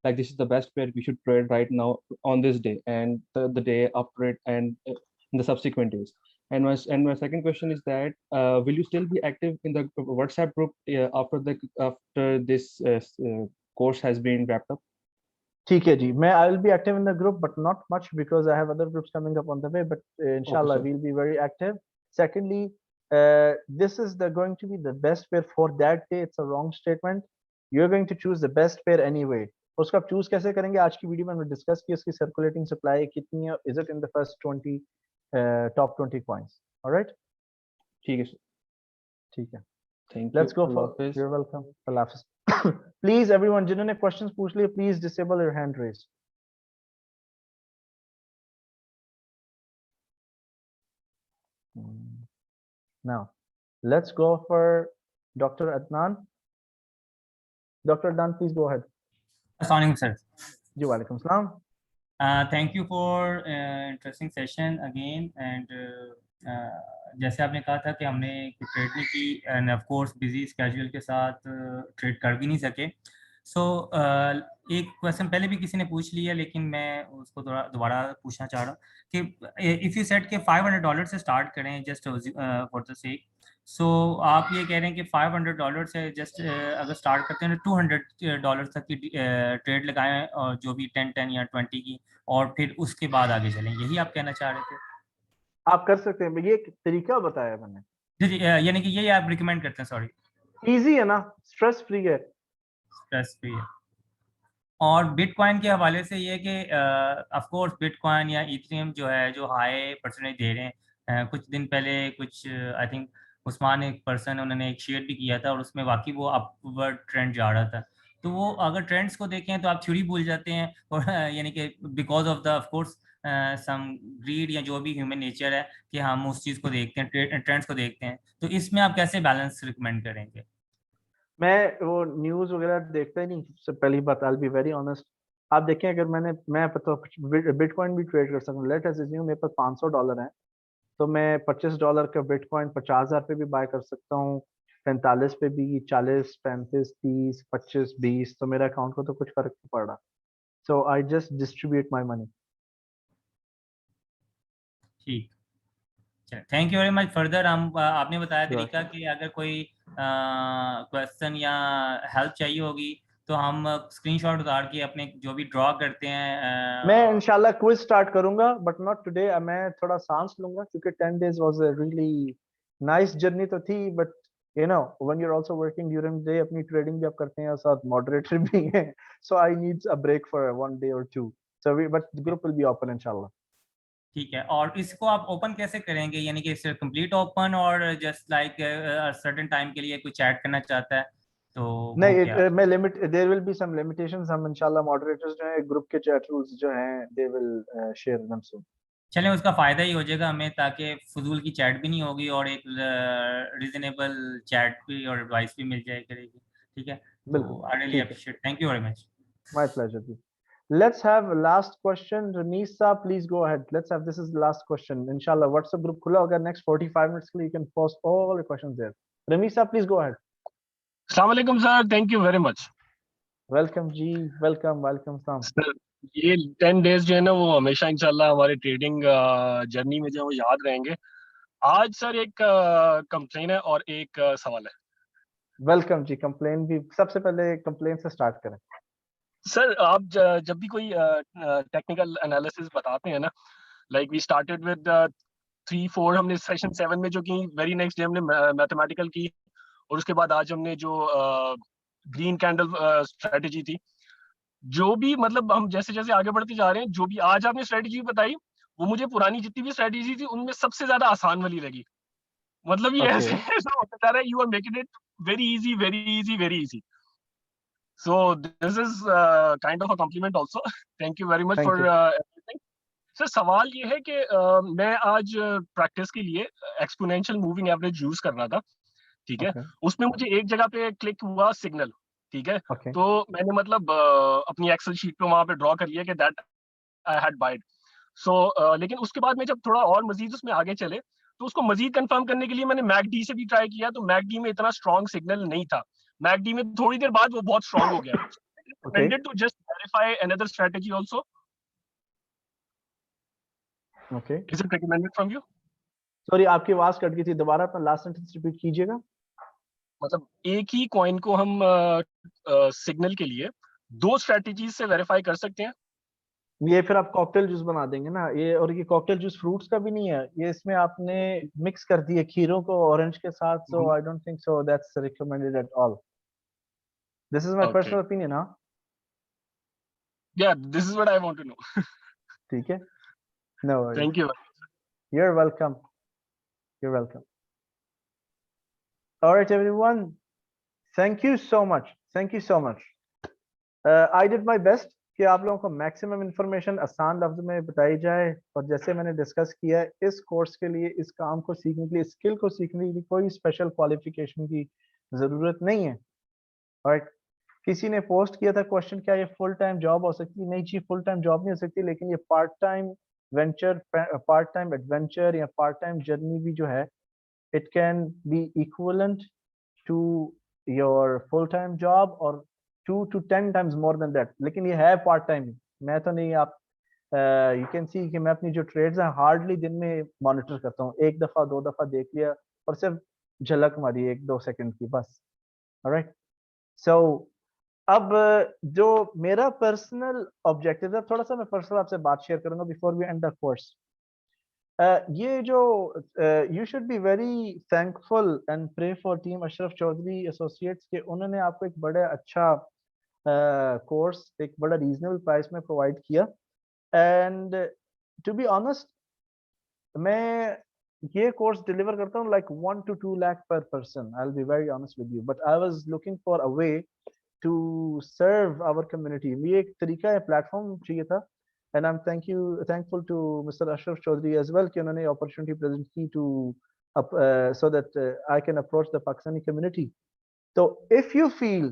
like this is the best pair we should trade right now on this day and the day after it and in the subsequent days? And my second question is that will you still be active in the WhatsApp group after this course has been wrapped up? ठीक है जी, I will be active in the group, but not much because I have other groups coming up on the way. But inshallah, we'll be very active. Secondly, this is going to be the best pair for that day. It's a wrong statement. You're going to choose the best pair anyway. उसका आप choose कैसे करेंगे? आज की video में हमने discuss की, उसकी circulating supply कितनी है? Is it in the first 20 top 20 coins? All right? ठीक है सर. ठीक है. Thank you. Let's go for. You're welcome. Allah Hafiz. Please, everyone, जिन्होंने questions पूछ लिए, please disable your hand raise. Now, let's go for Dr. Adnan. Dr. Adnan, please go ahead. Assalamu alaikum, sir. जी वालेकुम सलाम. Thank you for interesting session again, and जैसे आपने कहा था कि हमने ट्रेड नहीं की end of course busy schedule के साथ ट्रेड कर भी नहीं सके. सो एक क्वेश्चन पहले भी किसी ने पूछ लिया, लेकिन मैं उसको दोबारा पूछना चाह रहा हूँ कि इफ़ यू सेट के $500 से स्टार्ट करें जस्ट फॉर द सेक, सो आप ये कह रहे हैं कि $500 से जस्ट अगर स्टार्ट करते हैं तो $200 तक की ट्रेड लगाएं, और जो भी 10 या 20 की, और फिर उसके बाद आगे चलें, यही आप कहना चाह रहे थे? आप कर सकते हैं, ये एक तरीका बताया मैंने. जी जी, यानी कि यही आप रिकमेंड करते हैं? सॉरी, इजी है ना, स्ट्रेस फ्री है. स्ट्रेस फ्री है. और बिटकॉइन के हवाले से ये कि ऑफ कोर्स बिटकॉइन या इथेरियम जो है, जो हाई परसेंटेज दे रहे हैं. कुछ दिन पहले कुछ आई थिंक उस्मान एक पर्सन, उन्होंने एक शेयर भी किया था और उसमें वाकई वो अपवर्ड ट्रेंड जा रहा था. तो वो अगर ट्रेंड्स को देखें तो आप थ्योरी भूल जाते हैं, और यानी कि because of the of course some greed या जो भी ह्यूमन नेचर है कि हम उस चीज़ को देखते हैं, ट्रेंड्स को देखते हैं. तो इसमें आप कैसे बैलेंस रिकमेंड करेंगे? मैं वो न्यूज़ वगैरह देखता ही नहीं. सबसे पहली बात, आई विल बी वेरी ऑनेस्ट. आप देखें, अगर मैं पता बिटकॉइन भी ट्रेड कर सकूं. लेट अस अज्यूम मेरे पास $500 हैं, तो मैं $25 का बिटकॉइन 50,000 पे भी बाय कर सकता हूँ, 45 पे भी, 40, 35, 30, 25, 20. तो मेरे अकाउंट को तो कुछ फर्क नहीं पड़ रहा. So I just distribute my money. ठीक, चलिए thank you very much. Further हम आपने बताया Sure. तरीका कि अगर कोई क्वेश्चन या हेल्प चाहिए होगी तो हम स्क्रीनशॉट उतार के अपने जो भी ड्रॉ करते हैं मैं इंशाल्लाह क्विज स्टार्ट करूंगा बट नॉट टुडे। मैं थोड़ा सांस लूंगा क्योंकि 10 days was a really nice journey तो थी but you know when you are also working during day अपनी ट्रेडिंग भी आप करते हैं और साथ मॉडरेटर भी हैं, so I needs a break for 1 day or 2, so we but the group will be open inshallah. ठीक है। और इसको आप ओपन कैसे करेंगे, यानी कि सिर्फ कंप्लीट ओपन और जस्ट लाइक सर्टेन टाइम के लिए कोई चैट करना चाहता है तो वो नहीं क्या? मैं limit there will be some limitations. हम इंशाल्लाह मॉडरेटर्स जो हैं ग्रुप के चैट रूल्स जो हैं दे विल शेयर देम सून। चलें, उसका फ़ायदा ही हो जाएगा हमें, ताकि फजूल की चैट भी नहीं होगी और एक रीजनेबल चैट भी और एडवाइस भी मिल जाए करेगी। ठीक है, तो I really appreciate, thank you very much. My pleasure. Let's have last question. Ranisa, please go ahead. Let's have, this is the last question. Inshallah, WhatsApp group khula hoga next 45 minutes ke liye, you can post all the questions there. Ranisa, please go ahead. अस्सलाम वालेकुम sir, thank you very much. Welcome जी, welcome Sam. Sir ये 10 days जो है ना वो हमेशा इंशाल्लाह हमारे ट्रेडिंग जर्नी में जो है वो याद रहेंगे। आज सर एक कंप्लेन है और एक सवाल है। वेलकम जी। कंप्लेन भी, सबसे पहले कंप्लेन से स्टार्ट करें। सर आप जब भी कोई टेक्निकल एनालिसिस बताते हैं ना, लाइक वी स्टार्टेड विद 3-4, हमने सेशन 7 में जो की, वेरी नेक्स्ट डे हमने मैथमेटिकल की, और उसके बाद आज हमने जो ग्रीन कैंडल स्ट्रेटेजी थी, जो भी मतलब हम जैसे जैसे आगे बढ़ते जा रहे हैं, जो भी आज आपने स्ट्रेटेजी बताई वो मुझे पुरानी जितनी भी स्ट्रेटेजी थी उनमें सबसे ज्यादा आसान वाली लगी। मतलब ये ऐसे ऐसा होता जा रहा है, you are making it very easy very easy very easy. So this is kind of a compliment also, thank you very much for everything. Sir सवाल ये है कि मैं आज प्रैक्टिस के लिए एक्सपोनेंशियल मूविंग एवरेज यूज कर रहा था, ठीक है। उसमें मुझे एक जगह पे क्लिक हुआ सिग्नल, ठीक है। तो मैंने मतलब अपनी एक्सेल शीट पे वहां पे ड्रॉ कर लिया कि दैट आई हैड बाइड। सो लेकिन उसके बाद में जब थोड़ा और मजीद उसमें आगे चले तो उसको मजीद कंफर्म करने के लिए मैंने मैकडी से भी ट्राई किया, तो मैकडी में इतना स्ट्रॉन्ग सिग्नल नहीं था। मैकडी में थोड़ी देर बाद वो बहुत स्ट्रॉन्ग हो गया। recommended to just verify another strategy also. Okay. Is it recommended from you? Sorry आपकी आवाज कट गई थी, दोबारा अपना लास्ट सेंटेंस रिपीट कीजिएगा। मतलब एक ही कॉइन को हम सिग्नल के लिए 2 स्ट्रेटजीज से वेरीफाई कर सकते हैं। ये फिर आप कॉकटेल जूस बना देंगे ना ये, और ये कॉकटेल जूस फ्रूट्स का भी नहीं है, ये इसमें आपने मिक्स कर दिए खीरों को ऑरेंज के साथ, so I don't think so that's recommended at all. This is my personal opinion. हां या this is what I want to know. ठीक है, no worries, thank you, you are welcome, you are welcome. Alright everyone, thank you so much, thank you so much. I did my best कि आप लोगों को maximum information आसान लफ्ज में बताई जाए, और जैसे मैंने डिस्कस किया है, इस कोर्स के लिए, इस काम को सीखने के लिए, स्किल को सीखने के लिए कोई स्पेशल क्वालिफिकेशन की जरूरत नहीं है। राइट, किसी ने पोस्ट किया था क्वेश्चन, क्या ये फुल टाइम जॉब हो सकती है? नहीं जी, फुल टाइम जॉब नहीं हो सकती, लेकिन ये part time venture, part time adventure या पार्ट टाइम जर्नी भी जो है, it can be equivalent to your full time job और 2 to 10 times more than that, लेकिन ये है पार्ट टाइम। मैं तो नहीं, आप यू कैन सी कि मैं अपनी जो ट्रेड्स हैं हार्डली दिन में मॉनिटर करता हूँ, एक दफा 2 दफा देख लिया और सिर्फ झलक मारी 1-2 सेकंड की बस। ऑलराइट, सो अब जो मेरा पर्सनल ऑब्जेक्टिव है, थोड़ा सा मैं पर्सनल आपसे बात शेयर करूंगा before we end the course. ये जो you should be very thankful and pray for team Ashraf Chaudhry associates के, उन्होंने आपको एक बड़ा अच्छा कोर्स एक बड़ा रीजनेबल प्राइस में प्रोवाइड किया। एंड टू बी ऑनेस्ट, मैं ये कोर्स डिलीवर करता हूँ like 1 to 2 lakh per person, I will be very honest with you, but I was looking for a way to serve our community. ये एक तरीका है, प्लेटफॉर्म चाहिए था, and I'm thankful to Mr. Ashraf Chaudhary as well कि उन्होंने opportunity present की to so that I can approach the Pakistani community. So if you feel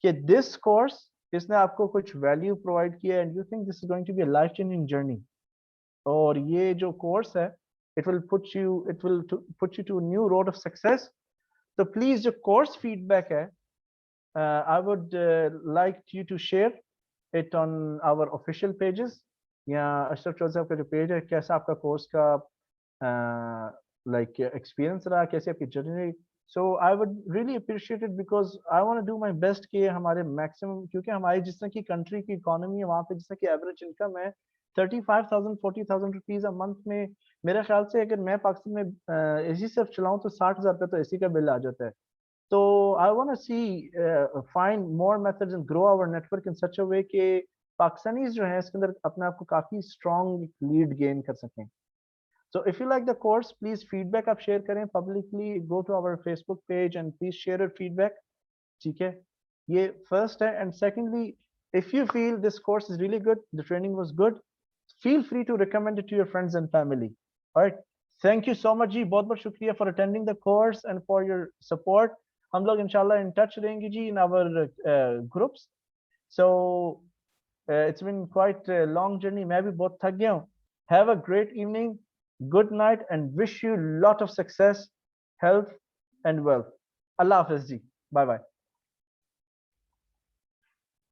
कि this course इसने आपको कुछ value provide किया and you think this is going to be a life changing journey, और ये जो course है it will put you to a new road of success, so please जो course feedback है I would like you to share it on our official pages, या अशरफ चौधरी साहब का जो पेज है, कैसा आपका कोर्स का like experience रहा, कैसे आपकी journey. So I would really appreciate it because I want to do my best कि हमारे maximum, क्योंकि हमारी जिस तरह की country की economy है वहाँ पे जिस तरह की average income है 35,000 40,000 rupees a month में, मेरे ख्याल से अगर मैं पाकिस्तान में एसी सिर्फ चलाऊं तो 60,000 रुपये तो एसी का बिल आ जाता है. So I want to see find more methods and grow our network in such a way कि पाकिस्तानीज जो हैं इसके अंदर अपने आप को काफी strong lead gain कर सकें. So if you like the course, please feedback आप share करें publicly, go to our Facebook page and please share your feedback. ठीक है, ये first है. And secondly, if you feel this course is really good, the training was good, feel free to recommend it to your friends and family. All right, thank you so much जी, बहुत बहुत शुक्रिया for attending the course and for your support. हम लोग इंशाल्लाह in touch रहेंगे जी in our groups. So it's been quite a long journey, मैं भी बहुत थक गया हूँ. Have a great evening, good night, and wish you lot of success, health and wealth. Allah Hafiz ji, bye bye.